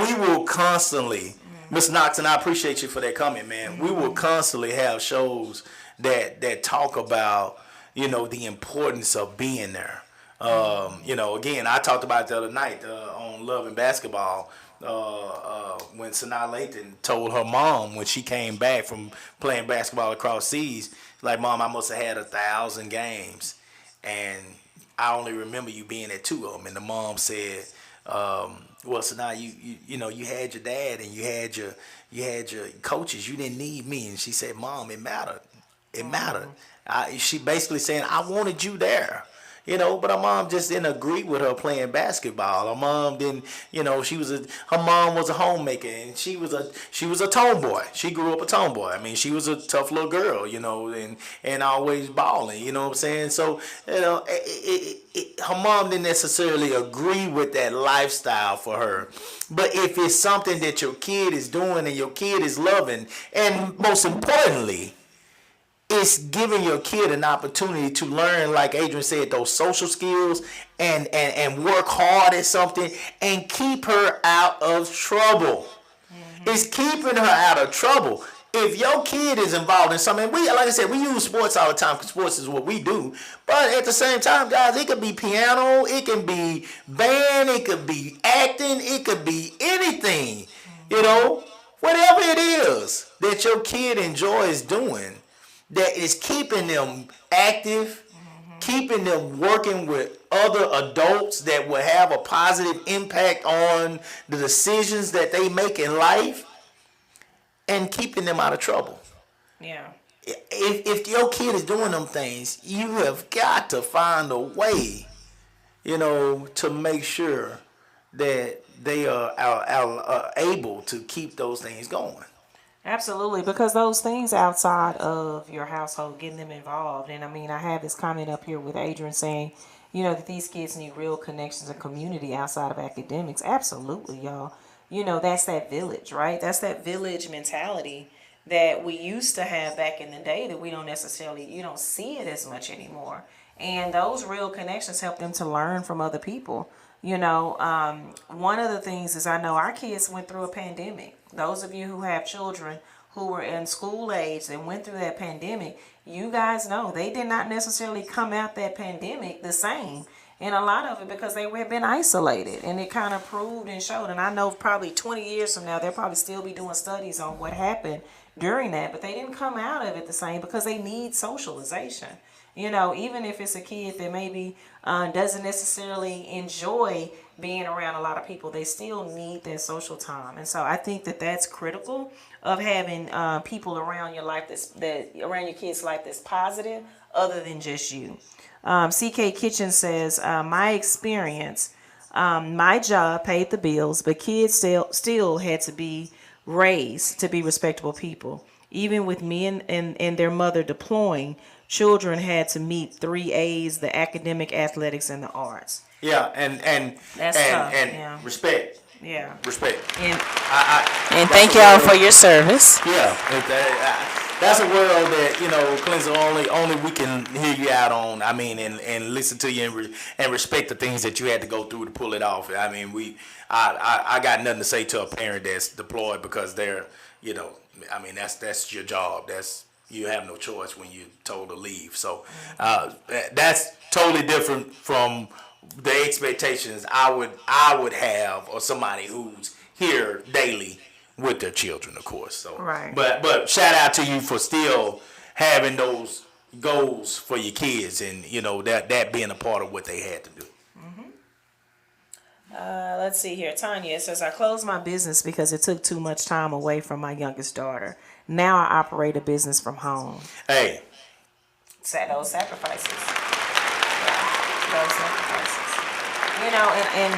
we will constantly, Miss Knox, and I appreciate you for that comment, man. We will constantly have shows that talk about, the importance of being there. Again, I talked about it the other night on Love and Basketball. When Sanaa Lathan told her mom when she came back from playing basketball across seas, like, Mom, I must have had 1,000 games, and I only remember you being at 2 of them. And the mom said, well, Sanaa, you had your dad and you had your coaches. You didn't need me. And she said, Mom, it mattered. It mattered. She basically saying, I wanted you there. But her mom just didn't agree with her playing basketball. Her mom didn't, her mom was a homemaker, and she was a tomboy. She grew up a tomboy. I mean, she was a tough little girl, and always balling. You know what I'm saying? So, her mom didn't necessarily agree with that lifestyle for her. But if it's something that your kid is doing and your kid is loving, and most importantly, it's giving your kid an opportunity to learn, like Adrian said, those social skills and work hard at something and keep her out of trouble. Mm-hmm. It's keeping her out of trouble. If your kid is involved in something, like I said, we use sports all the time because sports is what we do. But at the same time, guys, it could be piano, it can be band, it could be acting, it could be anything. Whatever it is that your kid enjoys doing, that is keeping them active, keeping them working with other adults that will have a positive impact on the decisions that they make in life and keeping them out of trouble. Yeah. If your kid is doing them things, you have got to find a way, to make sure that they are able to keep those things going. Absolutely, because those things outside of your household, getting them involved. And I mean, I have this comment up here with Adrian saying, that these kids need real connections and community outside of academics. Absolutely, y'all. That's that village, right? That's that village mentality that we used to have back in the day that we don't necessarily, you don't see it as much anymore. And those real connections help them to learn from other people. One of the things is I know our kids went through a pandemic. Those of you who have children who were in school age and went through that pandemic, you guys know they did not necessarily come out that pandemic the same. And a lot of it because they had been isolated, and it kind of proved and showed. And I know probably 20 years from now, they'll probably still be doing studies on what happened during that, but they didn't come out of it the same because they need socialization. Even if it's a kid that maybe doesn't necessarily enjoy being around a lot of people, they still need that social time. And so I think that that's critical of having people around your life around your kids' life that's positive, other than just you. CK Kitchen says, my experience, my job paid the bills, but kids still had to be raised to be respectable people. Even with me and their mother deploying, children had to meet 3 A's: the academic, athletics, and the arts. Yeah, and That's tough, yeah. Respect. Yeah. Respect. And That's thank y'all for your service. Yeah, that's a world that Cleanser, only we can hear you out on. I mean, and listen to you and respect the things that you had to go through to pull it off. I mean, I got nothing to say to a parent that's deployed because they're I mean that's your job. You have no choice when you're told to leave. So that's totally different from the expectations I would have of somebody who's here daily with their children, of course. So, right. But shout out to you for still having those goals for your kids, and that being a part of what they had to do. Let's see here. Tanya says, I closed my business because it took too much time away from my youngest daughter. Now I operate a business from home. Hey. Those sacrifices. Yeah, those sacrifices. And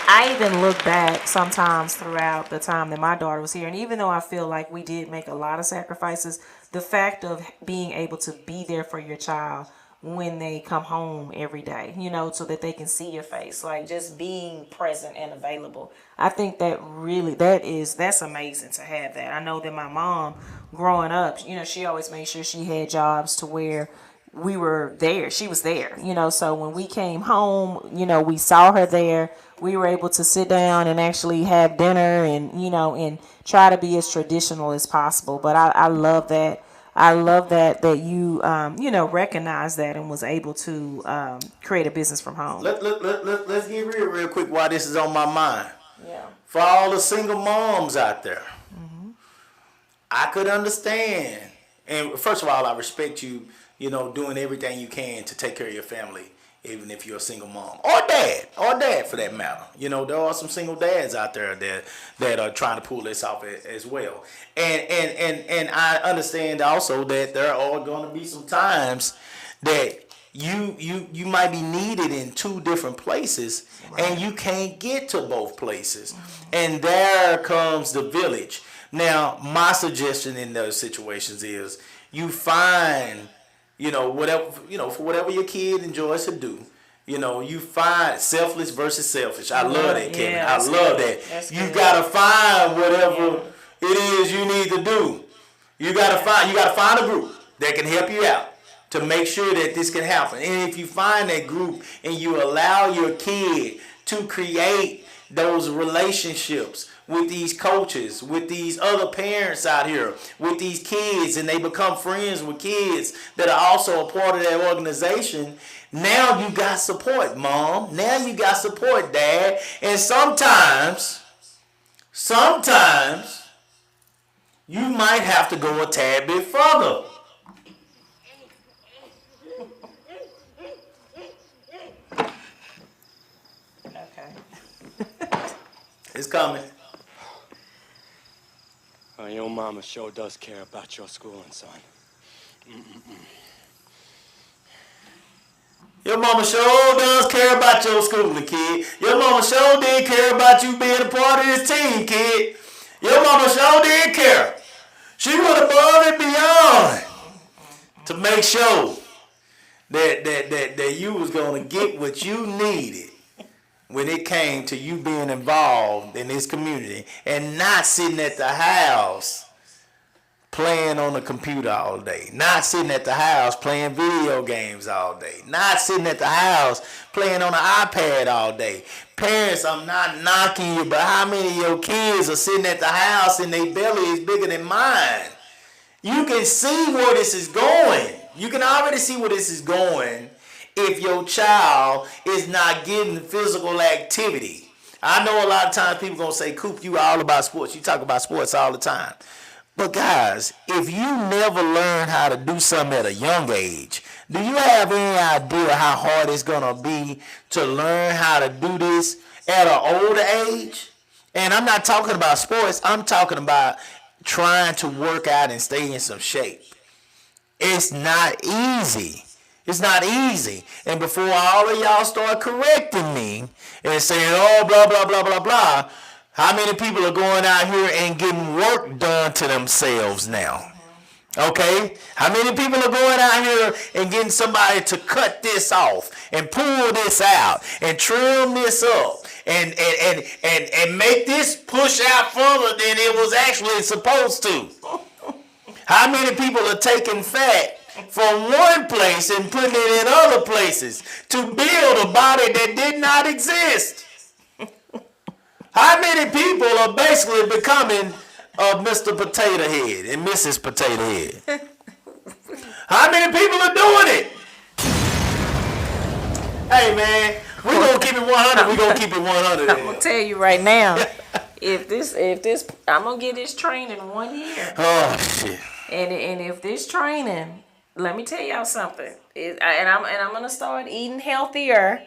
I even look back sometimes throughout the time that my daughter was here. And even though I feel like we did make a lot of sacrifices, the fact of being able to be there for your child when they come home every day, so that they can see your face, like just being present and available. I think that really, that's amazing to have that. I know that my mom growing up, she always made sure she had jobs to where we were there. She was there, so when we came home, we saw her there. We were able to sit down and actually have dinner and, and try to be as traditional as possible. But I love that. I love that you, recognize that and was able to create a business from home. Let's get real quick while this is on my mind. Yeah. For all the single moms out there, I could understand. And first of all, I respect you, doing everything you can to take care of your family, even if you're a single mom or dad for that matter. There are some single dads out there that are trying to pull this off as well. And I understand also that there are going to be some times that you might be needed in 2 different places, right, and you can't get to both places. And there comes the village. Now, my suggestion in those situations is you find whatever, for whatever your kid enjoys to do, you find selfless versus selfish. I love that, Kevin. I love that. You gotta find whatever it is you need to do. You gotta find a group that can help you out to make sure that this can happen. And if you find that group and you allow your kid to create those relationships with these coaches, with these other parents out here, with these kids, and they become friends with kids that are also a part of that organization, now you got support, mom. Now you got support, dad. And sometimes you might have to go a tad bit further. It's coming. Your mama sure does care about your schooling, son. Your mama sure does care about your schooling, kid. Your mama sure did care about you being a part of this team, kid. Your mama sure did care. She went above and beyond to make sure that you was gonna get what you needed when it came to you being involved in this community and not sitting at the house playing on the computer all day, not sitting at the house playing video games all day, not sitting at the house playing on the iPad all day. Parents, I'm not knocking you, but how many of your kids are sitting at the house and their belly is bigger than mine? You can see where this is going. You can already see where this is going if your child is not getting physical activity. I know a lot of times people going to say, Coop, you all about sports. You talk about sports all the time. But guys, if you never learn how to do something at a young age, do you have any idea how hard it's going to be to learn how to do this at an older age? And I'm not talking about sports. I'm talking about trying to work out and stay in some shape. It's not easy. It's not easy. And before all of y'all start correcting me and saying, oh, blah, blah, blah, blah, blah, how many people are going out here and getting work done to themselves now? Okay? How many people are going out here and getting somebody to cut this off and pull this out and trim this up and make this push out further than it was actually supposed to? How many people are taking fat from one place and putting it in other places to build a body that did not exist? How many people are basically becoming Mr. Potato Head and Mrs. Potato Head? How many people are doing it? Hey man, we're gonna keep it 100. We're gonna keep it 100. I'm gonna tell you right now, if this, I'm gonna get this training 1 year. Oh shit. And if this training, let me tell y'all something. I'm gonna start eating healthier.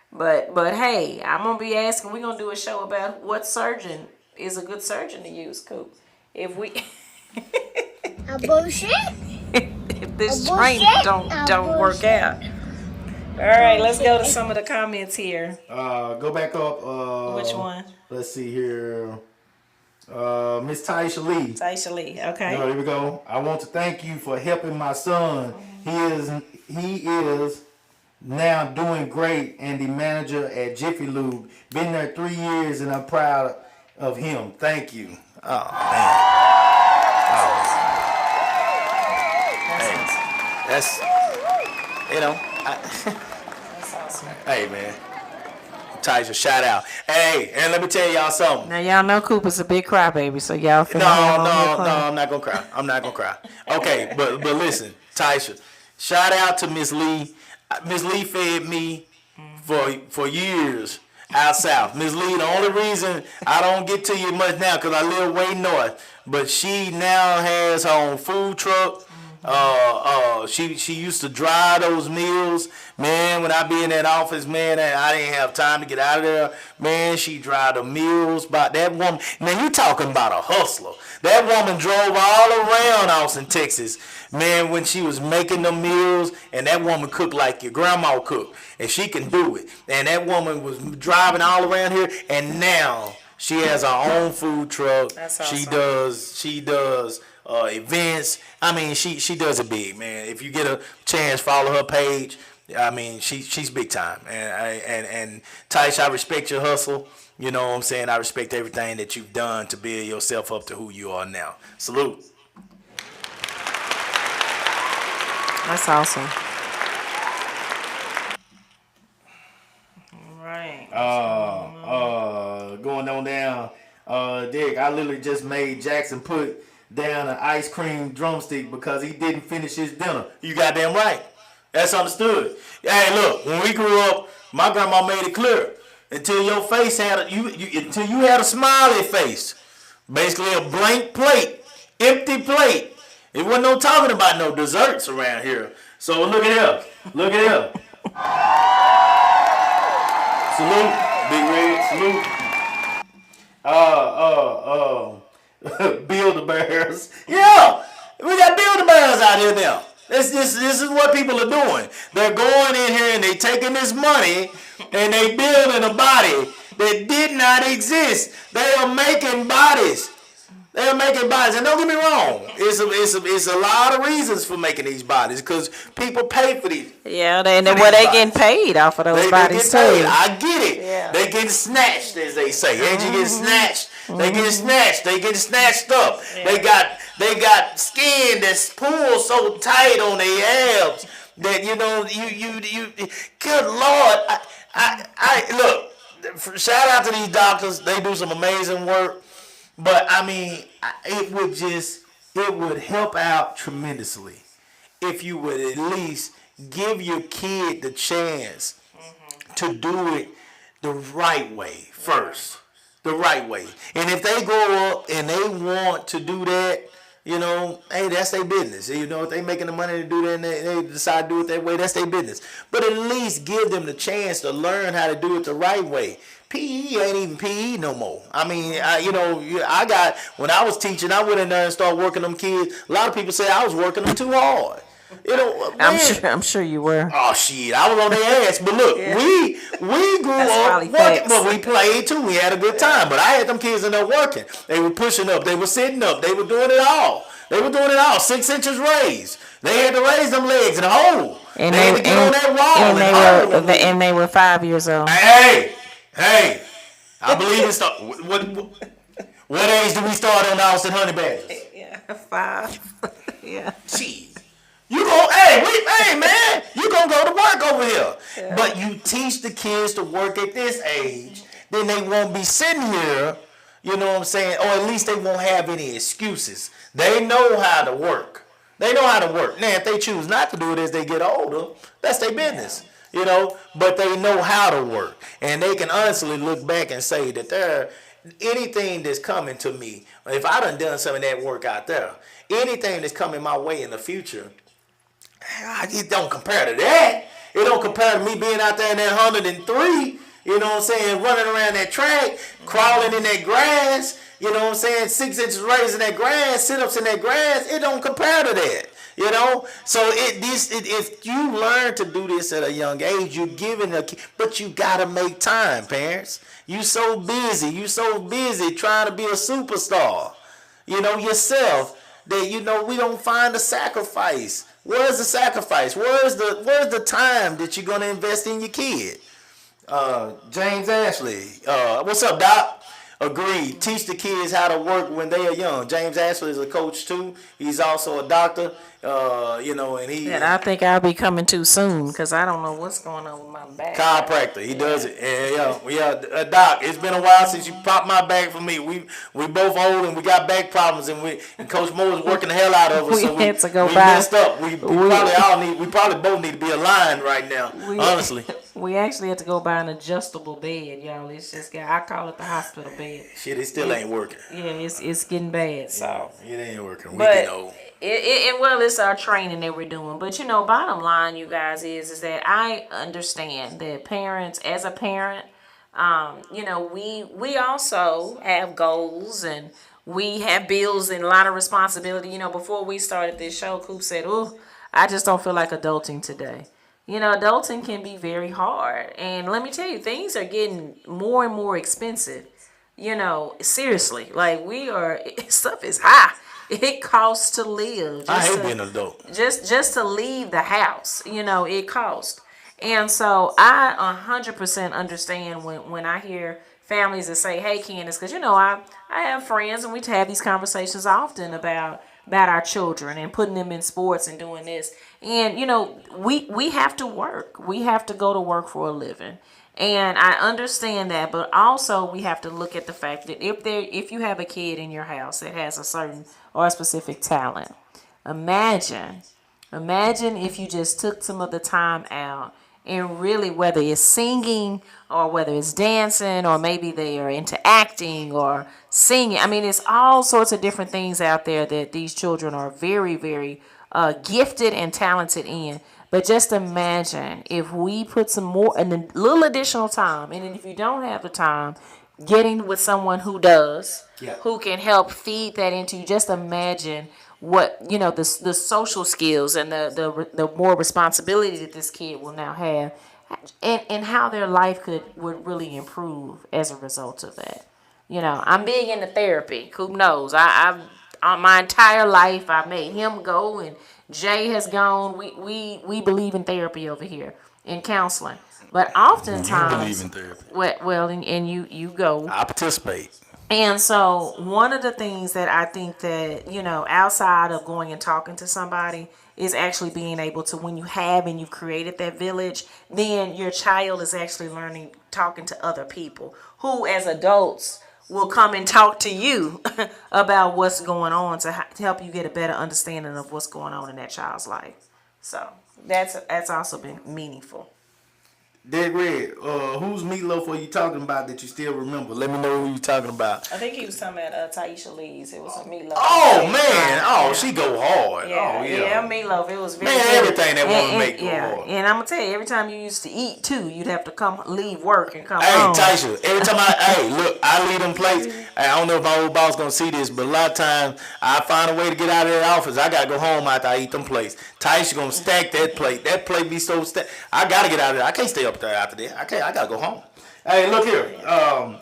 But hey, I'm gonna be asking. We're gonna do a show about what surgeon is a good surgeon to use, Coop. If we A bullshit? if this training don't work out. All right, let's go to some of the comments here. Go back up. Which one? Let's see here. Miss Taisha Lee. Taisha Lee. Okay. Here we go. I want to thank you for helping my son. He is now doing great and the manager at Jiffy Lube. Been there 3 years and I'm proud of him. Thank you. Oh man. Oh. Hey, that's That's awesome. Hey man. Taisha, shout out. Hey, and let me tell y'all something. Now y'all know Coop is a big crybaby, so y'all finna No, have I'm not gonna cry. I'm not gonna cry. Okay, but listen, Taisha, shout out to Miss Lee. Miss Lee fed me for years out south. Miss Lee, the only reason I don't get to you much now because I live way north, but she now has her own food truck. She used to dry those meals. Man, when I be in that office, man, I didn't have time to get out of there. Man, she dried the meals. But that woman, man, you talking about a hustler. That woman drove all around Austin, Texas, man, when she was making the meals, and that woman cooked like your grandma cooked, and she can do it. And that woman was driving all around here, and now she has her own food truck. That's awesome. She does events. I mean, she does it big, man. If you get a chance, follow her page. I mean, she's big time, and Tish, I respect your hustle. You know what I'm saying? I respect everything that you've done to build yourself up to who you are now. Salute. That's awesome. All right. Going on down. Dick, I literally just made Jackson put down an ice cream drumstick because he didn't finish his dinner. You goddamn right. That's understood. Hey, look, when we grew up, my grandma made it clear. Until your face had until you had a smiley face, basically a blank plate, empty plate. It wasn't no talking about no desserts around here. So look at here, look at here. Salute, Big Red. Build-A-Bears. Yeah, we got Build-A-Bears out here now. This is what people are doing. They're going in here and they taking this money and they building a body that did not exist. They are making bodies. They're making bodies, and don't get me wrong. It's a lot of reasons for making these bodies because people pay for these. Yeah, they getting paid off of those bodies too. I get it. Yeah. They getting snatched, as they say. Ain't you getting snatched? They getting snatched. They getting snatched up. Yeah. They got skin that's pulled so tight on their abs that you good Lord. I look. Shout out to these doctors. They do some amazing work. But I mean, it would help out tremendously if you would at least give your kid the chance to do it the right way first. The right way. And if they grow up and they want to do that, hey, that's their business. If they making the money to do that and they decide to do it that way, that's their business. But at least give them the chance to learn how to do it the right way. PE ain't even PE no more. I mean, when I was teaching, I went in there and started working them kids. A lot of people say I was working them too hard. I'm sure you were. Oh shit, I was on their ass. But look, we grew up working, but we played too. We had a good time. But I had them kids in there working. They were pushing up. They were sitting up. They were doing it all. 6 inches raised. They had to raise them legs and hold. And they had to get on that wall. And they were 5 years old. Hey, I believe it start. What age do we start on Austin Honey Badgers? Yeah, 5. Yeah. Jeez. Hey man, you gonna go to work over here. Yeah. But you teach the kids to work at this age, then they won't be sitting here, you know what I'm saying? Or at least they won't have any excuses. They know how to work. Now, if they choose not to do it as they get older, that's their business. But they know how to work. And they can honestly look back and say that anything that's coming to me, if I done some of that work out there, anything that's coming my way in the future, it don't compare to that. It don't compare to me being out there in that 103, you know what I'm saying, running around that track, crawling in that grass, you know what I'm saying, 6 inches raised in that grass, sit-ups in that grass. It don't compare to that. So if you learn to do this at a young age, you're giving but you gotta make time, parents. You so busy trying to be a superstar, yourself, that we don't find the sacrifice. Where's the sacrifice? Where's the time that you're gonna invest in your kid? James Ashley, what's up, Doc? Agreed. Teach the kids how to work when they are young. James Ashley is a coach too. He's also a doctor. And he. And I think I'll be coming too soon because I don't know what's going on with my back. Chiropractor. He does it. And Doc, it's been a while since you popped my back for me. We both old and we got back problems, and Coach Moore is working the hell out of us. We had to go we by. Messed up. We probably both need to be aligned right now. Honestly. We actually had to go buy an adjustable bed, y'all. It's just I call it the hospital bed. Shit, it still ain't working. Yeah, it's getting bad. So it ain't working. We but get old. It's our training that we're doing. But bottom line, you guys, is that I understand that parents, as a parent, we also have goals and we have bills and a lot of responsibility. Before we started this show, Coop said, "Oh, I just don't feel like adulting today." Adulting can be very hard. And let me tell you, things are getting more and more expensive. Seriously, like stuff is high. It costs to live. I hate being an adult. Just to leave the house, it costs. And so I 100% understand when I hear families that say, "Hey, Candace," because I have friends and we have these conversations often about our children and putting them in sports and doing this. And we have to work. We have to go to work for a living. And I understand that, but also we have to look at the fact that if you have a kid in your house that has a certain or a specific talent, imagine if you just took some of the time out and really, whether it's singing or whether it's dancing or maybe they are into acting or singing. I mean, it's all sorts of different things out there that these children are very, very gifted and talented in. But just imagine if we put some more and a little additional time, and then if you don't have the time, getting with someone who does, who can help feed that into you. Just imagine what the social skills and the more responsibility that this kid will now have, and how their life would really improve as a result of that. I'm big into therapy. Who knows? I've on my entire life I made him go, and Jay has gone. We believe in therapy over here, in counseling. But oftentimes, You believe in therapy. well, and you go. I participate. And so one of the things that I think that, outside of going and talking to somebody is actually being able to, when you have and you've created that village, then your child is actually learning, talking to other people who as adults will come and talk to you about what's going on to help you get a better understanding of what's going on in that child's life. So that's also been meaningful. Dead Red, whose meatloaf are you talking about that you still remember? Let me know who you talking about. I think he was talking about Taisha Lee's. It was a meatloaf. Oh man, she go hard. Yeah, Oh yeah, meatloaf. It was very man, good. everything that woman make go hard. And I'm gonna tell you, every time you used to eat too, you'd have to leave work and come Hey, home. Taisha, every time I leave them plates. I don't know if my old boss gonna see this, but a lot of times I find a way to get out of that office. I gotta go home after I eat them plates. Taisha gonna stack that plate. That plate be so stacked. I gotta get out of there. I can't stay up there after that. I gotta go home. Hey, look here,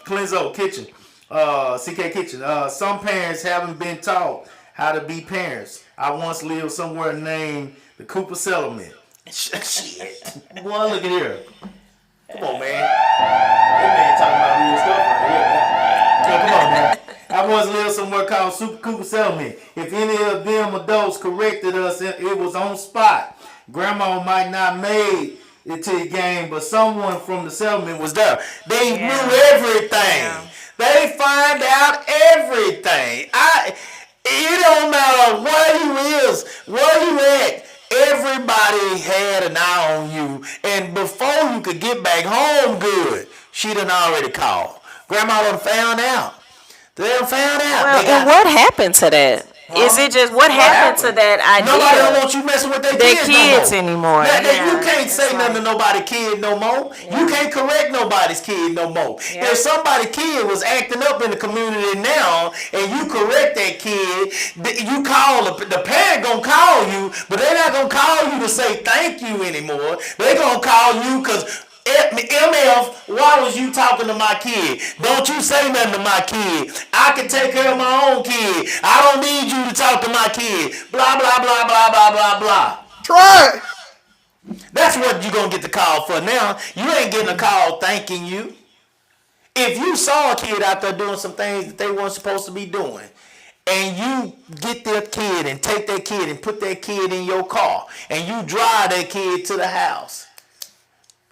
Clenzo Kitchen, CK Kitchen. Some parents haven't been taught how to be parents. I once lived somewhere named the Cooper Settlement. Shit, boy, look at here. Come on, man. That man talking about real stuff right here, man. Come on, man. I once lived somewhere called Super Cooper Settlement. If any of them adults corrected us, it was on spot. Grandma might not made it to the game, but someone from the settlement was there. They knew everything. Yeah. They find out everything. It don't matter where you is, where you at. Everybody had an eye on you, and before you could get back home good, she done already called. Grandma done found out. They done found out. Well, and what happened to that? Is it just what happened to that idea? Nobody don't want you messing with their kids anymore. You can't say nothing to nobody's kid no more. Yeah. You can't correct nobody's kid no more. Yeah. If somebody's kid was acting up in the community now, and you correct that kid, you call the parent gonna call you, but they're not gonna call you to say thank you anymore. They're gonna call you because MF, why was you talking to my kid? Don't you say nothing to my kid. I can take care of my own kid. I don't need you to talk to my kid. Blah, blah, blah, blah, blah, blah, blah. Try it. That's what you're going to get the call for now. You ain't getting a call thanking you. If you saw a kid out there doing some things that they weren't supposed to be doing, and you get that kid and take that kid and put that kid in your car, and you drive that kid to the house,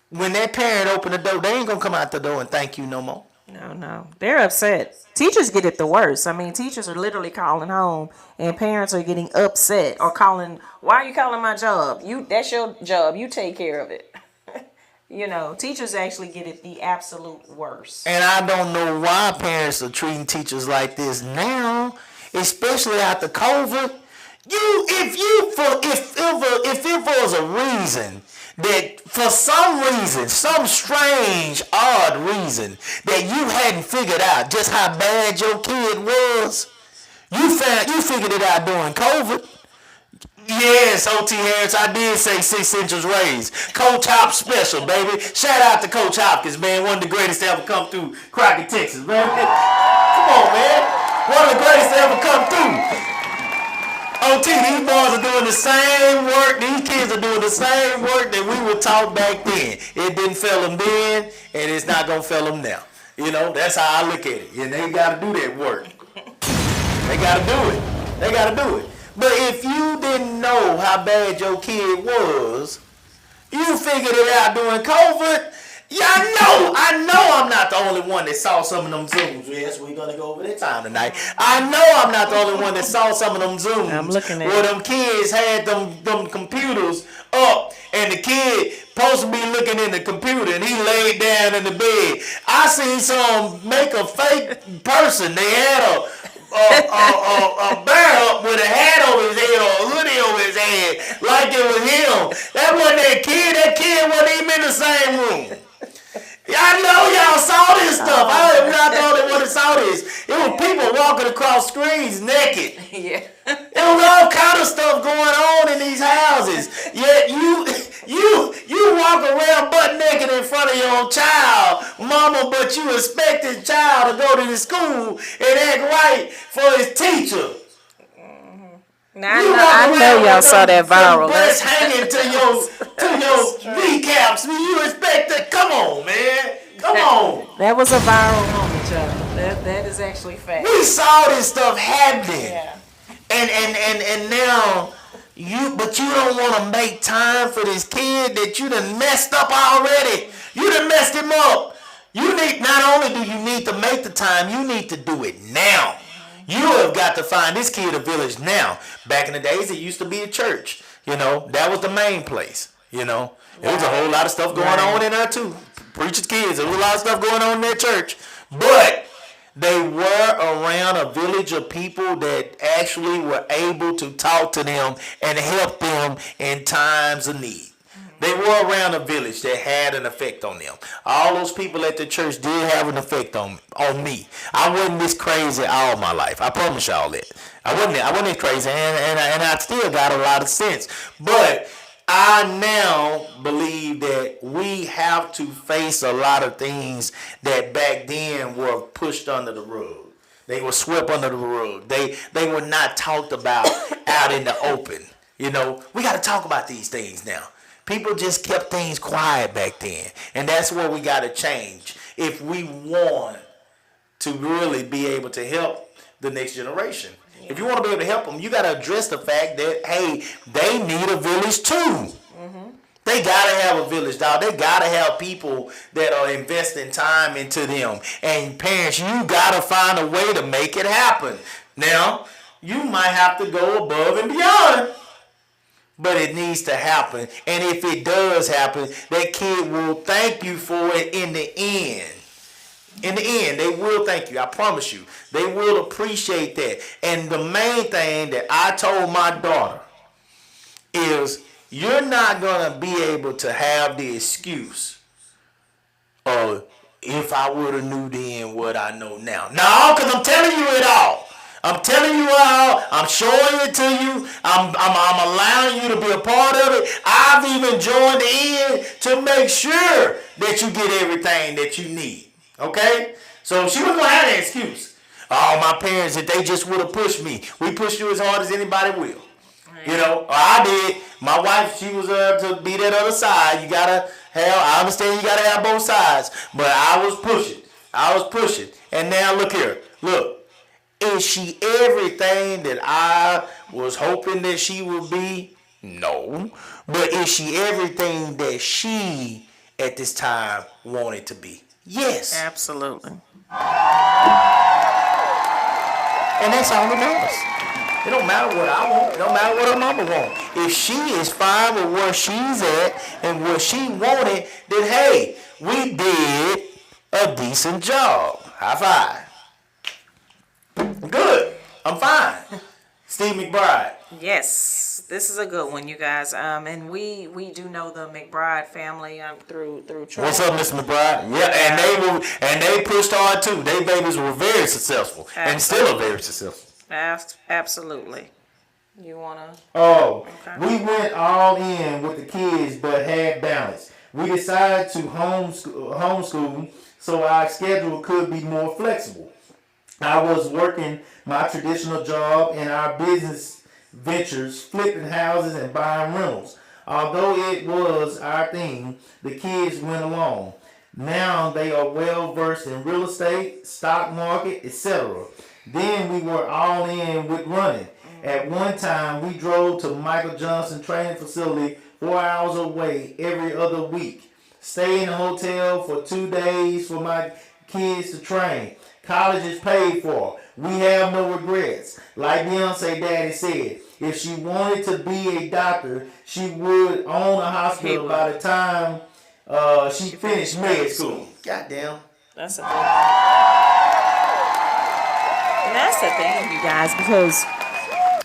when that parent open the door, they ain't gonna come out the door and thank you no more. No. They're upset. Teachers get it the worst. I mean, teachers are literally calling home, and parents are getting upset or calling, why are you calling my job? That's your job. You take care of it. Teachers actually get it the absolute worst. And I don't know why parents are treating teachers like this now, especially after COVID. If it was a reason that for some reason, some strange, odd reason that you hadn't figured out just how bad your kid was, you figured it out during COVID. Yes, O.T. Harris, I did say 6 inches raised. Coach Hop special, baby. Shout out to Coach Hopkins, man. One of the greatest to ever come through Crockett, Texas, man. Come on, man. One of the greatest to ever come through. OT, these boys are doing the same work. These kids are doing the same work that we were taught back then. It didn't fail them then, and it's not going to fail them now. That's how I look at it. And they got to do that work. They got to do it. They got to do it. But if you didn't know how bad your kid was, you figured it out during COVID. Yeah, I know I'm not the only one that saw some of them Zooms. Yes, we're going to go over that time tonight. I know I'm not the only one that saw some of them Zooms. I'm looking at where them kids had them computers up, and the kid supposed to be looking in the computer, and he laid down in the bed. I seen some make a fake person. They had a bear up with a hat over his head or a hoodie over his head, like it was him. That wasn't that kid. That kid wasn't even in the same room. I know y'all saw this stuff. I am not the only one that saw this. It was people walking across screens naked. Yeah. There was all kind of stuff going on in these houses. Yet you walk around butt naked in front of your own child, mama, but you expect this child to go to the school and act right for his teacher. Now, I know y'all saw that viral. Breasts hanging to your kneecaps. You expect that? Come on, man. Come on. That was a viral moment, y'all. That is actually fact. We saw this stuff happening. Yeah. And now but you don't want to make time for this kid that you done messed up already. You done messed him up. Not only do you need to make the time, you need to do it now. You have got to find this kid a village now. Back in the days, it used to be a church. That was the main place. There was a whole lot of stuff going on in there too. Preachers' kids, there was a lot of stuff going on in that church. But they were around a village of people that actually were able to talk to them and help them in times of need. They were around a village that had an effect on them. All those people at the church did have an effect on me. I wasn't this crazy all my life. I promise y'all that. I wasn't this crazy, and I still got a lot of sense. But I now believe that we have to face a lot of things that back then were pushed under the rug. They were swept under the rug. They were not talked about out in the open. We got to talk about these things now. People just kept things quiet back then. And that's where we got to change if we want to really be able to help the next generation. Yeah. If you want to be able to help them, you got to address the fact that, hey, they need a village too. Mm-hmm. They got to have a village, dog. They got to have people that are investing time into them. And parents, you got to find a way to make it happen. Now, you might have to go above and beyond. But it needs to happen. And if it does happen, that kid will thank you for it in the end. In the end, they will thank you. I promise you. They will appreciate that. And the main thing that I told my daughter is you're not going to be able to have the excuse of if I would have knew then what I know now. No, because I'm telling you it all. I'm telling you all, I'm showing it to you, I'm allowing you to be a part of it. I've even joined in to make sure that you get everything that you need. Okay? So she wasn't going to have an excuse. Oh, my parents, if they just would have pushed me. We pushed you as hard as anybody will. I did. My wife, she was to be that other side. You got to have, I understand you got to have both sides. But I was pushing. And now look here. Look. Is she everything that I was hoping that she would be? No. But is she everything that she, at this time, wanted to be? Yes. Absolutely. And that's all that matters. It don't matter what I want. It don't matter what her mama wants. If she is fine with where she's at and what she wanted, then hey, we did a decent job. High five. Good. I'm fine. Steve McBride. Yes, this is a good one, you guys. And we do know the McBride family through Troy. What's up, Mr. McBride? Yeah, and they pushed hard too. They babies were very successful and still are very successful. Absolutely. You wanna? Oh, okay. We went all in with the kids, but had balance. We decided to homeschool so our schedule could be more flexible. I was working my traditional job in our business ventures, flipping houses and buying rentals. Although it was our thing, the kids went along. Now they are well versed in real estate, stock market, etc. Then we were all in with running. At one time, we drove to Michael Johnson training facility 4 hours away every other week. Stay in a hotel for 2 days for my kids to train. College is paid for. We have no regrets. Like Beyonce Daddy said, if she wanted to be a doctor, she would own a hospital by the time she finished med school. Goddamn. That's a thing. And that's the thing, you guys, because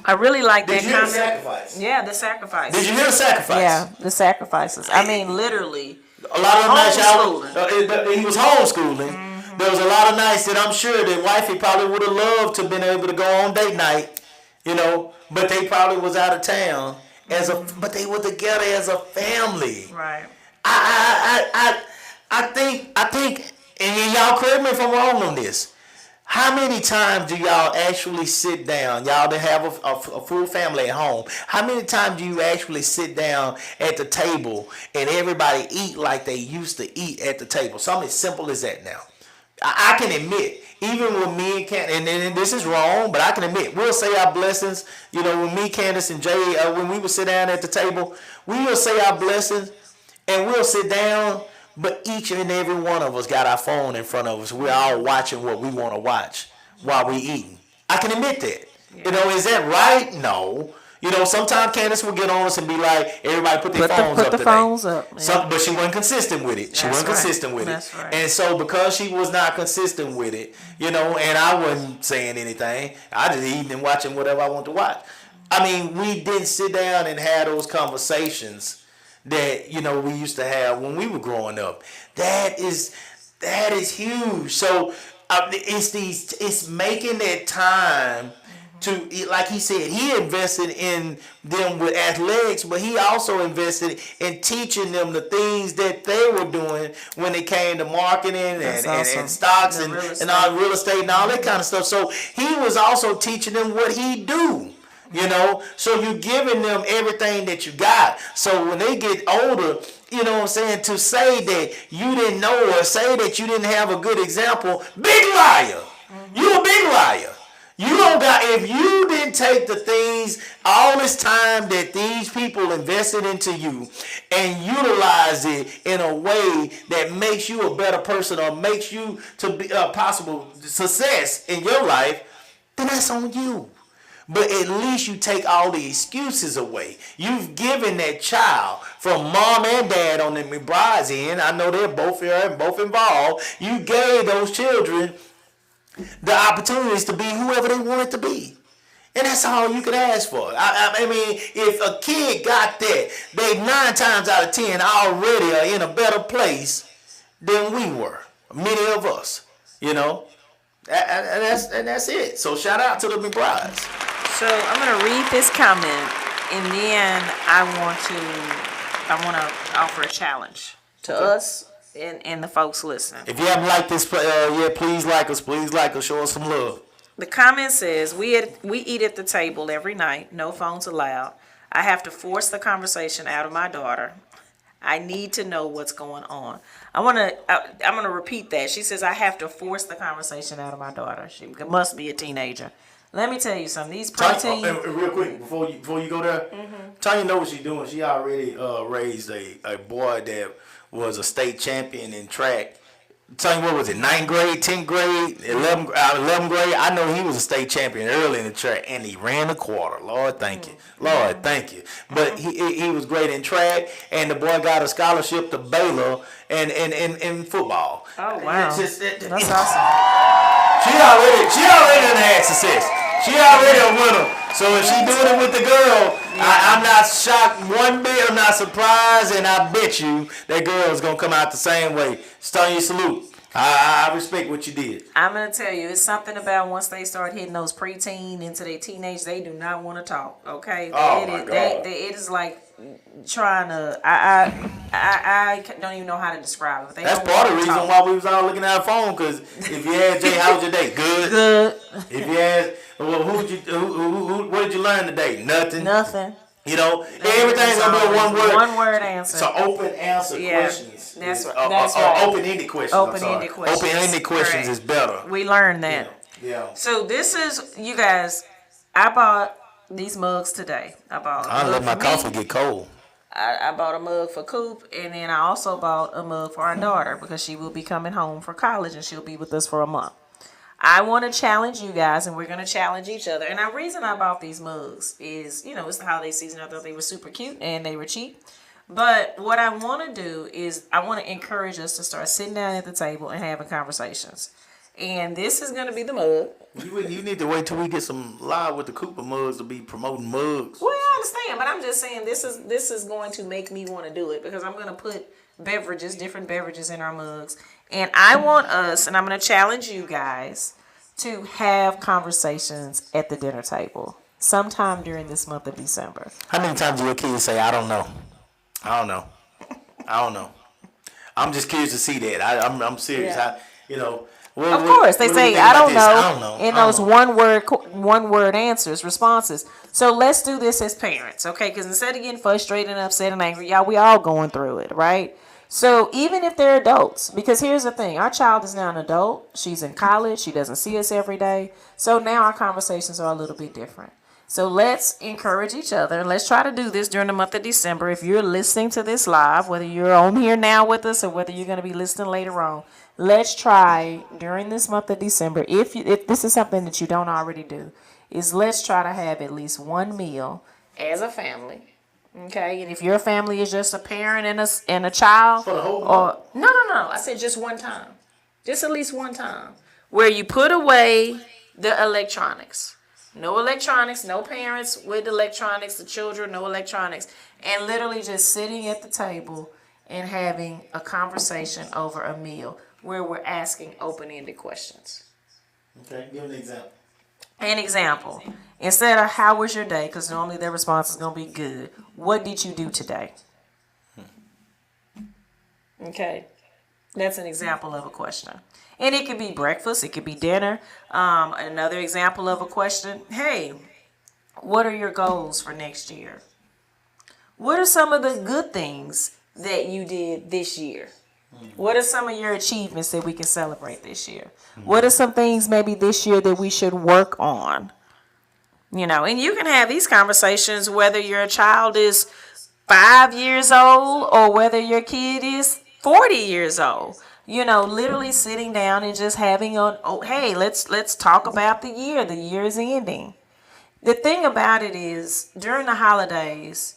I really like that Did you hear the comment. sacrifice? Yeah, the sacrifice. Did you hear the sacrifice? Yeah, the sacrifices. I mean, literally. A lot of them nights Homeschooling. he was homeschooling. There was a lot of nights that I'm sure that wifey probably would have loved to have been able to go on date night, you know, but they probably was out of town but they were together as a family. Right. I think, and y'all correct me if I'm wrong on this. How many times do y'all actually sit down? Y'all that have a full family at home. How many times do you actually sit down at the table and everybody eat like they used to eat at the table? Something as simple as that now. I can admit, even with me and Candace, and this is wrong, but I can admit, we'll say our blessings. You know, when me, Candace, and Jay, when we would sit down at the table, we will say our blessings and we'll sit down. But each and every one of us got our phone in front of us. We're all watching what we want to watch while we eating. I can admit that. Yeah. You know, is that right? No. You know, sometimes Candace will get on us and be like, everybody put their phones up today. Phones up. Yeah. But she wasn't consistent with it. She wasn't consistent with it. That's right. And so because she was not consistent with it, you know, and I wasn't saying anything, I just eating and watching whatever I want to watch. I mean, we didn't sit down and have those conversations that, you know, we used to have when we were growing up. That is huge. So it's making that time to, like he said, he invested in them with athletics, but he also invested in teaching them the things that they were doing when it came to marketing and stocks and all real estate and all that kind of stuff. So he was also teaching them what he do. You know, so you're giving them everything that you got. So when they get older, you know what I'm saying, to say that you didn't know or say that you didn't have a good example, big liar. You a big liar. You don't got, if you didn't take the things, all this time that these people invested into you and utilize it in a way that makes you a better person or makes you to be a possible success in your life, then that's on you. But at least you take all the excuses away. You've given that child, from mom and dad on the McBride's end, I know they're both here and both involved, you gave those children the opportunities to be whoever they wanted to be. And that's all you could ask for. I mean, if a kid got that, they 9 times out of 10 already are in a better place than we were. Many of us, you know. And that's it. So shout out to the McBrides. So I'm gonna read this comment, and then I want to offer a challenge to us and the folks listening. If you haven't liked this, please like us. Please like us. Show us some love. The comment says, we eat at the table every night. No phones allowed. I have to force the conversation out of my daughter. I need to know what's going on. I'm gonna repeat that. She says I have to force the conversation out of my daughter. She must be a teenager. Let me tell you something. These protein. Real quick before you go there, Tanya know what she's doing. She already raised a boy that was a state champion in track. Tanya, what was it? 9th grade, 10th grade, 11th grade. I know he was a state champion early in the track, and he ran the quarter. Lord, thank you. Lord, thank you. But he was great in track, and the boy got a scholarship to Baylor and in football. Oh wow, that's awesome. She already done had success. She already a winner. So if she doing it with the girl, I'm not shocked one bit. I'm not surprised, and I bet you that girl is gonna come out the same way. Tanya, salute. I respect what you did. I'm gonna tell you, it's something about once they start hitting those preteen into their teenage, they do not want to talk. Okay, oh my God. It is like trying to. I don't even know how to describe it. That's part of the reason why we was all looking at our phone. Because if you ask Jay, how was your day? Good. Good. If you ask, well, what did you learn today? Nothing. Nothing. You know, everything's gonna be a one word answer. So open answer questions. That's right. Open-ended questions. Open-ended questions. Open-ended questions is better. We learned that. Yeah. So this is, you guys, I bought these mugs today. I let my coffee get cold. I bought a mug for Coop, and then I also bought a mug for our daughter because she will be coming home for college and she'll be with us for a month. I want to challenge you guys, and we're going to challenge each other. And the reason I bought these mugs is, it's the holiday season. I thought they were super cute and they were cheap. But what I want to do is I want to encourage us to start sitting down at the table and having conversations. And this is going to be the mug. You need to wait till we get some live with the Cooper mugs to be promoting mugs. Well, I understand, but I'm just saying this is going to make me want to do it because I'm going to put different beverages in our mugs. And I want us, and I'm going to challenge you guys to have conversations at the dinner table sometime during this month of December. How many times do your kids say, I don't know? I don't know. I don't know. I'm just curious to see that. I'm serious. Yeah. Of course, they say, I don't know, in those know. one word answers, responses. So let's do this as parents, okay? Because instead of getting frustrated and upset and angry, y'all, we all going through it, right? So even if they're adults, because here's the thing, our child is now an adult. She's in college. She doesn't see us every day. So now our conversations are a little bit different. So let's encourage each other. Let's try to do this during the month of December. If you're listening to this live, whether you're on here now with us or whether you're going to be listening later on, let's try during this month of December, if this is something that you don't already do, is let's try to have at least one meal as a family. Okay, and if your family is just a parent and a child, for the whole or no, I said just one time, just at least one time, where you put away the electronics. No electronics, no parents with electronics, the children, no electronics, and literally just sitting at the table and having a conversation over a meal where we're asking open-ended questions. Okay, give an example. An example. Instead of how was your day, because normally their response is going to be good, what did you do today? Okay. That's an example of a question. And it could be breakfast, it could be dinner. Another example of a question, hey, what are your goals for next year? What are some of the good things that you did this year? What are some of your achievements that we can celebrate this year? What are some things maybe this year that we should work on? And you can have these conversations whether your child is 5 years old or whether your kid is 40 years old. Literally sitting down and just having hey, let's talk about the year. The year is ending. The thing about it is, during the holidays,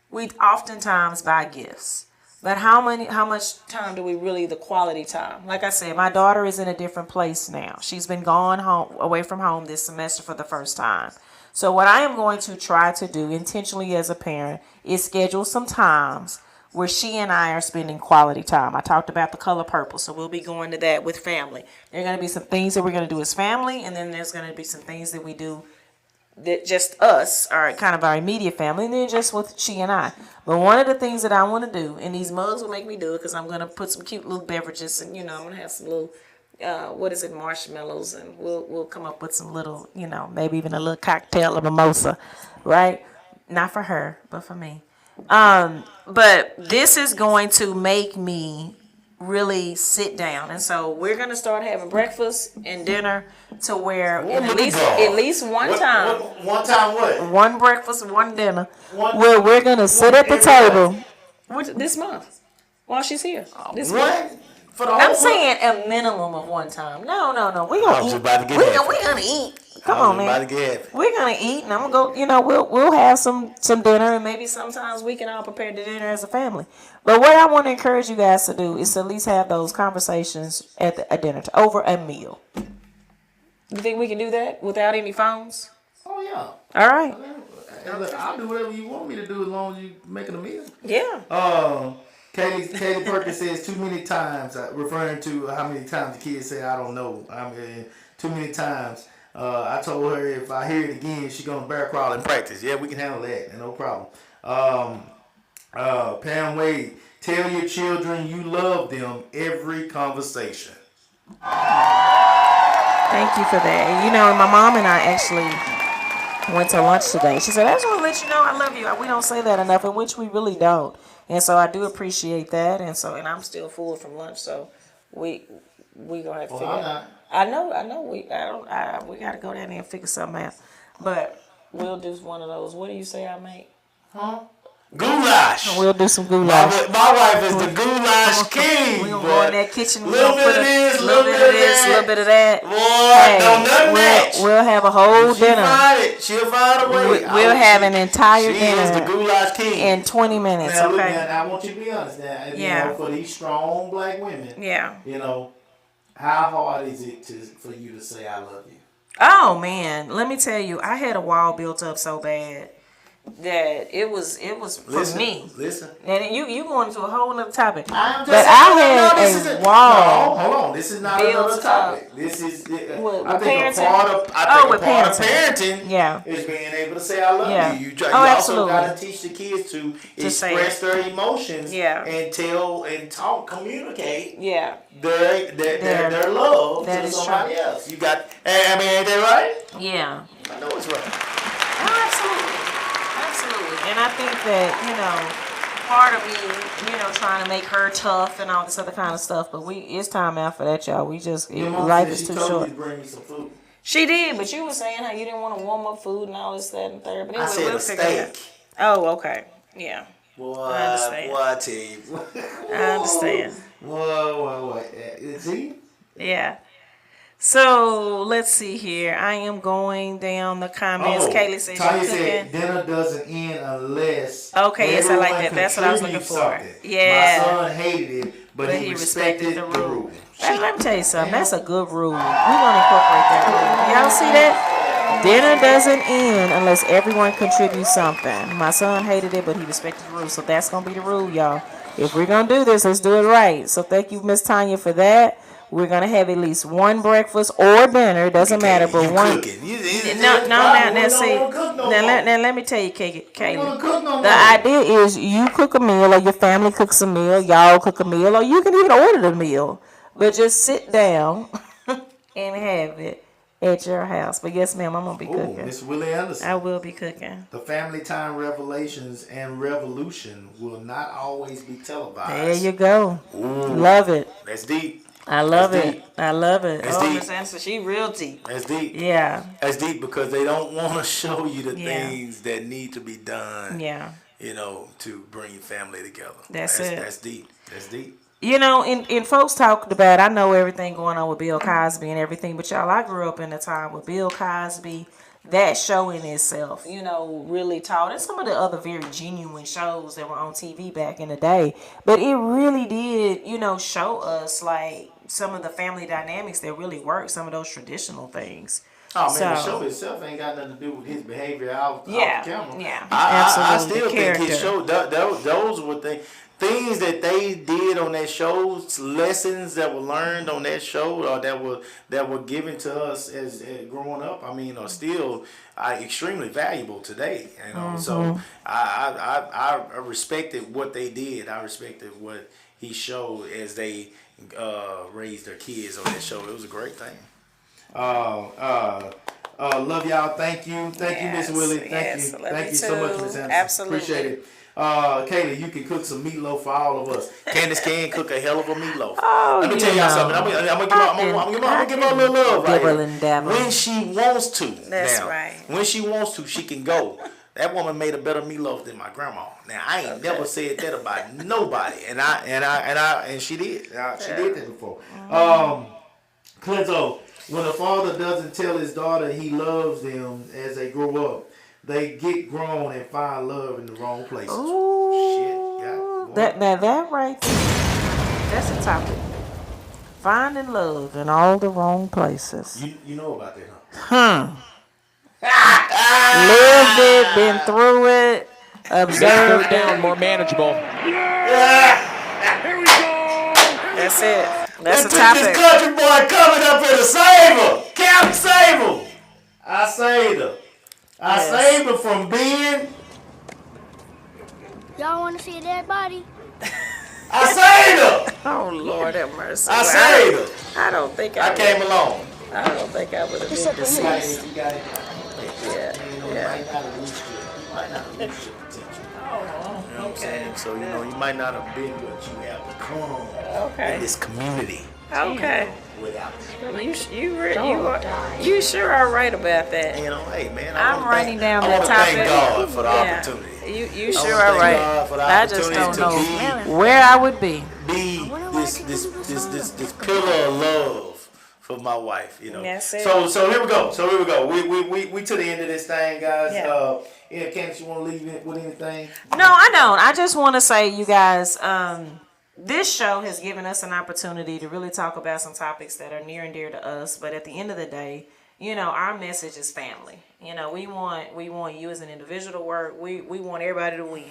we oftentimes buy gifts. But how much time do we really, the quality time? Like I said, my daughter is in a different place now. She's been gone away from home this semester for the first time. So what I am going to try to do intentionally as a parent is schedule some times where she and I are spending quality time. I talked about the color purple, so we'll be going to that with family. There are going to be some things that we're going to do as family, and then there's going to be some things that we do that just us, or kind of our immediate family, and then just with she and I. But one of the things that I want to do, and these mugs will make me do it because I'm going to put some cute little beverages, and I'm going to have some little, marshmallows, and we'll come up with some little, maybe even a little cocktail, a mimosa, right? Not for her, but for me. But this is going to make me really sit down, and so we're gonna start having breakfast and dinner to where at least one time. One time what? One breakfast, one dinner, where we're gonna sit at the table. This month, while she's here. This month. For the whole month? Saying a minimum of one time. No. We're gonna eat. We're gonna eat. Come on, man. We're gonna eat, and I'm gonna go. We'll have some dinner, and maybe sometimes we can all prepare the dinner as a family. But what I want to encourage you guys to do is to at least have those conversations at a dinner over a meal. You think we can do that without any phones? Oh yeah. All right. I'll do whatever you want me to do as long as you making a meal. Yeah. Katie Perkins says too many times, referring to how many times the kids say I don't know. I mean, too many times. I told her if I hear it again, she's gonna bear crawl and practice. Yeah, we can handle that, no problem. Pam Wade, tell your children you love them every conversation. Thank you for that. My mom and I actually went to lunch today. She said, I just want to let you know I love you. We don't say that enough, in which we really don't. And so I do appreciate that. And I'm still full from lunch, so we gonna have to figure it out. I know. We gotta go down there and figure something out. But we'll do one of those. What do you say I make? Huh? Goulash. We'll do some goulash. My wife is the goulash king. We're gonna boy. go in that kitchen. We're Little gonna bit put of this, little bit of this, that. little bit of that. Boy, don't nothing match. We'll have a whole dinner. She'll find a way. We'll have an entire She dinner is the goulash king. in 20 minutes. Now, look, Okay. now, I want you to be honest now. Yeah. You know, for these strong black women, Yeah. you know, how hard is it for you to say I love you? Oh man, let me tell you, I had a wall built up so bad that it was for me. Listen. And you going into a whole nother topic. I'm just But I had a wall. No, hold on. This is not built another topic. This is I think parenting? a part of parenting Yeah. is being able to say I love Yeah. you. You Oh, also absolutely. got to teach the kids to say express their emotions Yeah. and tell and talk, communicate Yeah. their love That to is somebody else. You got, I mean, ain't that right? Yeah. I know it's right. Oh, absolutely. Absolutely. And I think that, part of me, trying to make her tough and all this other kind of stuff, but it's time out for that, y'all. We just, Your mom life said is she too told short. you to bring me some food. She did, but you were saying how you didn't want to warm up food and all this, that, and third. But anyway, I said we'll a figure it out. steak. Oh, okay. Yeah. Boy, I understand. boy, I tell you. I understand. Whoa. See? Yeah. So let's see here. I am going down the comments. Kaylee says Tanya you're said cooking. dinner doesn't end unless Okay, yes, I like that. everyone That's what I was looking contributes for. something. Yeah. My son hated it, but he respected the rule. Let me tell you something. That's a good rule. We're gonna incorporate that rule. Y'all see that? Dinner doesn't end unless everyone contributes something. My son hated it, but he respected the rule. So that's gonna be the rule, y'all. If we're gonna do this, let's do it right. So thank you, Miss Tanya, for that. We're gonna have at least one breakfast or dinner. Doesn't matter, but one. Now let me tell you, Kaylee. The idea is you cook a meal, or your family cooks a meal. Y'all cook a meal, or you can even order the meal. But just sit down and have it at your house. But yes, ma'am, I'm gonna be cooking. Miss Willie Anderson. I will be cooking. The family time revelations and revolution will not always be televised. There you go. Love it. That's deep. I love That's it. deep. I love it. That's Oh, deep. Miss Anderson, she real deep. That's deep. Yeah. That's deep because they don't want to show you the Yeah. things that need to be done. Yeah. To bring your family together. That's it. That's deep. That's deep. And folks talked about, I know everything going on with Bill Cosby and everything, but y'all, I grew up in a time with Bill Cosby, that show in itself, really taught, and some of the other very genuine shows that were on TV back in the day. But it really did, show us, like, some of the family dynamics that really work, some of those traditional things. Oh man, the show itself ain't got nothing to do with his behavior off the camera. Yeah, I still absolutely. think his show, those were things that they did on that show, lessons that were learned on that show, or that were given to us as growing up. I mean, are still extremely valuable today. So I respected what they did. I respected what he showed as they raised their kids on that show. It was a great thing. Love y'all. Thank you, Miss Willie. Thank you so much, Miss Anderson. Absolutely. Appreciate it. Kayla, you can cook some meatloaf for all of us. Candace can cook a hell of a meatloaf. Oh, Let me tell y'all something. I'm gonna give her a little love right Dibble here. and dabble. When she wants to. That's now, right. When she wants to, she can go. That woman made a better meatloaf than my grandma. Now I ain't never said that about nobody, and she did. She did that before. Clinto, when a father doesn't tell his daughter he loves them as they grow up, they get grown and find love in the wrong places. Ooh, shit. Yeah, that right there, that's the topic. Finding love in all the wrong places. You know about that, huh? Lived it, been through it, observed Third down, more manageable. Here we go! That's it. That's the This topic. country boy coming up here to save her. Captain save her. I saved her. I saved her from being. Y'all want to see a dead body? I saved her. Oh Lord have mercy. I saved her. I don't think I came along. I don't think I would have been deceased. You got it. Yeah. You might not have reached your potential. You know what I'm saying? So, you might not have been what you have become in this community. Okay. Without You sure are right about that. hey man, I'm writing down I that want to thank topic. God for the Yeah. opportunity. You I sure wanna are thank right. God for the I just opportunity don't to know where I would be. be this pillar of love for my wife. Yes, sir. So here we go. We to the end of this thing, guys. Yeah. Yeah, Candace, you want to leave it with anything? No, I don't. I just want to say, you guys, this show has given us an opportunity to really talk about some topics that are near and dear to us. But at the end of the day, our message is family. We want you as an individual to work. We want everybody to win.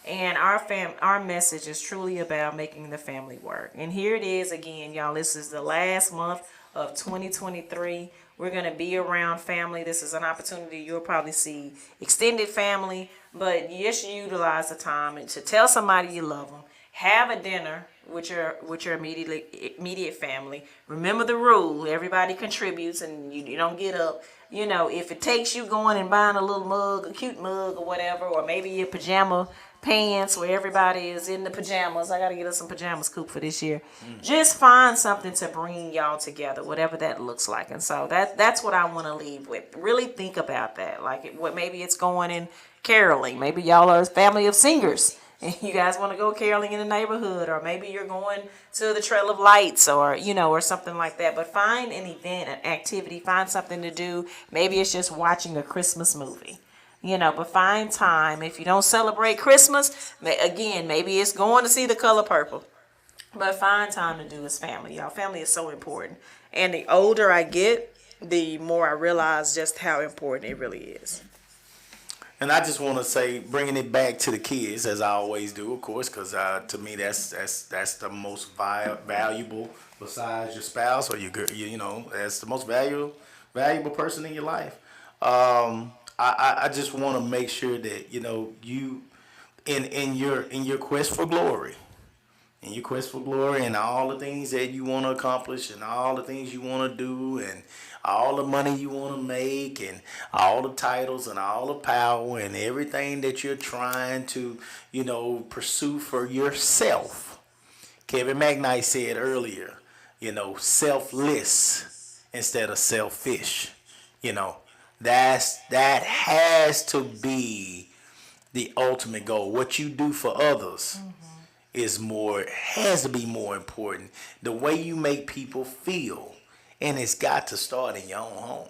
And our message is truly about making the family work. And here it is again, y'all. This is the last month of 2023. We're going to be around family. This is an opportunity. You'll probably see extended family, but just utilize the time and to tell somebody you love them. Have a dinner with your immediate family. Remember the rule. Everybody contributes and you don't get up. If it takes you going and buying a little mug, a cute mug or whatever, or maybe your pajama pants where everybody is in the pajamas. I got to get us some pajamas, Coop, for this year. Just find something to bring y'all together, whatever that looks like. And so that's what I want to leave with. Really think about that. Like maybe it's going in caroling. Maybe y'all are a family of singers and you guys want to go caroling in the neighborhood, or maybe you're going to the Trail of Lights, or or something like that. But find an event, an activity, find something to do. Maybe it's just watching a Christmas movie. But find time. If you don't celebrate Christmas, again, maybe it's going to see The Color Purple. But find time to do as family, y'all. Family is so important. And the older I get, the more I realize just how important it really is. And I just want to say, bringing it back to the kids, as I always do, of course, because to me that's the most valuable, besides your spouse or that's the most valuable person in your life. I just want to make sure that you in your quest for glory, and all the things that you want to accomplish, and all the things you want to do, and all the money you want to make, and all the titles, and all the power, and everything that you're trying to pursue for yourself. Kevin McKnight said earlier, selfless instead of selfish. That has to be the ultimate goal. What you do for others has to be more important. The way you make people feel, and it's got to start in your own home.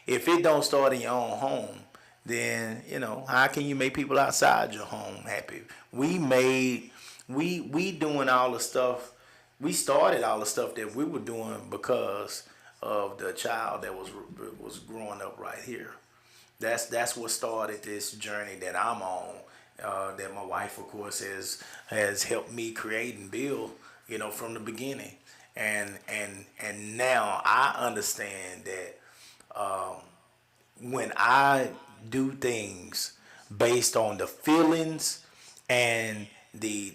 If it don't start in your own home, then how can you make people outside your home happy? We doing all the stuff. We started all the stuff that we were doing because of the child that was growing up right here. That's what started this journey that I'm on. That my wife, of course, has helped me create and build, from the beginning. And now I understand that when I do things based on the feelings and the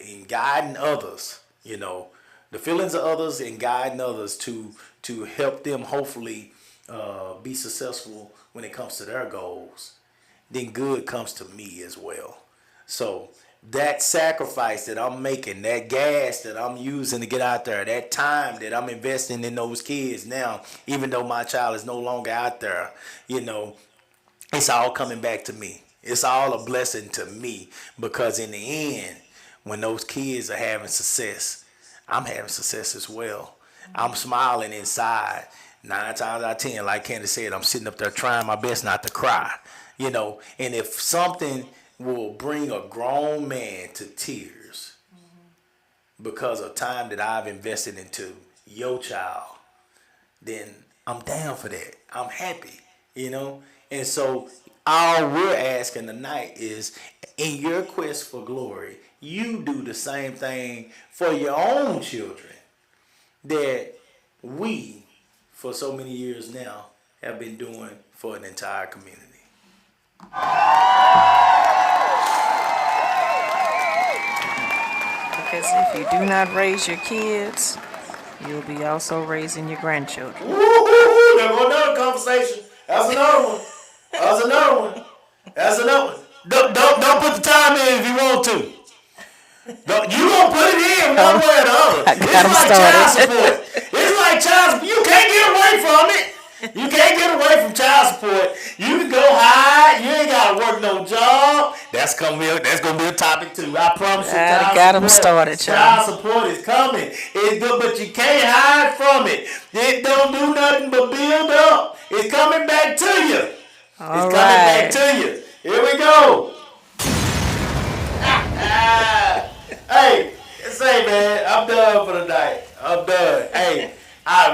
in guiding others, the feelings of others and guiding others to help them hopefully be successful when it comes to their goals, then good comes to me as well. So that sacrifice that I'm making, that gas that I'm using to get out there, that time that I'm investing in those kids now, even though my child is no longer out there, it's all coming back to me. It's all a blessing to me, because in the end, when those kids are having success, I'm having success as well. I'm smiling inside. 9 times out of 10, like Candace said, I'm sitting up there trying my best not to cry. And if something will bring a grown man to tears because of time that I've invested into your child, then I'm down for that. I'm happy, And so all we're asking tonight is, in your quest for glory, you do the same thing for your own children that we, for so many years now, have been doing for an entire community. Because if you do not raise your kids, you'll be also raising your grandchildren. Woo-hoo-hoo! There go another conversation. That's another one. Don't put the time in if you want to. You gonna put it in one way or the other. It's like child support. You can't get away from it. You can't get away from child support. You can go hide. You ain't gotta work no job. That's gonna be a topic too. I promise you. I got 'em started, y'all. Child support is coming. It's good, but you can't hide from it. It don't do nothing but build up. It's coming back to you. All It's coming right. back to you. Here we go. Hey, say man, I'm done for the night. I'm done. Hey,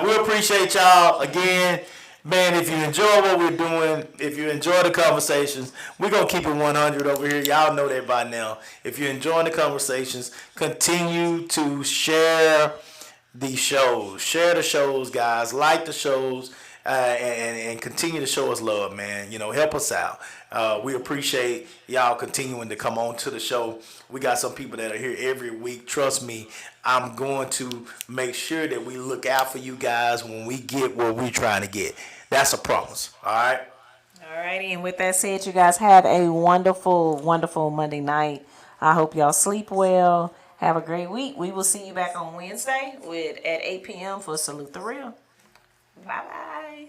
we appreciate y'all again. Man, if you enjoy what we're doing, if you enjoy the conversations, we're going to keep it 100 over here. Y'all know that by now. If you're enjoying the conversations, continue to share the shows. Share the shows, guys. Like the shows. And continue to show us love, man. You know, help us out. We appreciate y'all continuing to come on to the show. We got some people that are here every week. Trust me, I'm going to make sure that we look out for you guys when we get what we're trying to get. That's a promise. All right? Alrighty, and with that said, you guys have a wonderful, wonderful Monday night. I hope y'all sleep well. Have a great week. We will see you back on Wednesday at 8 p.m. for Salute the Real. Bye-bye.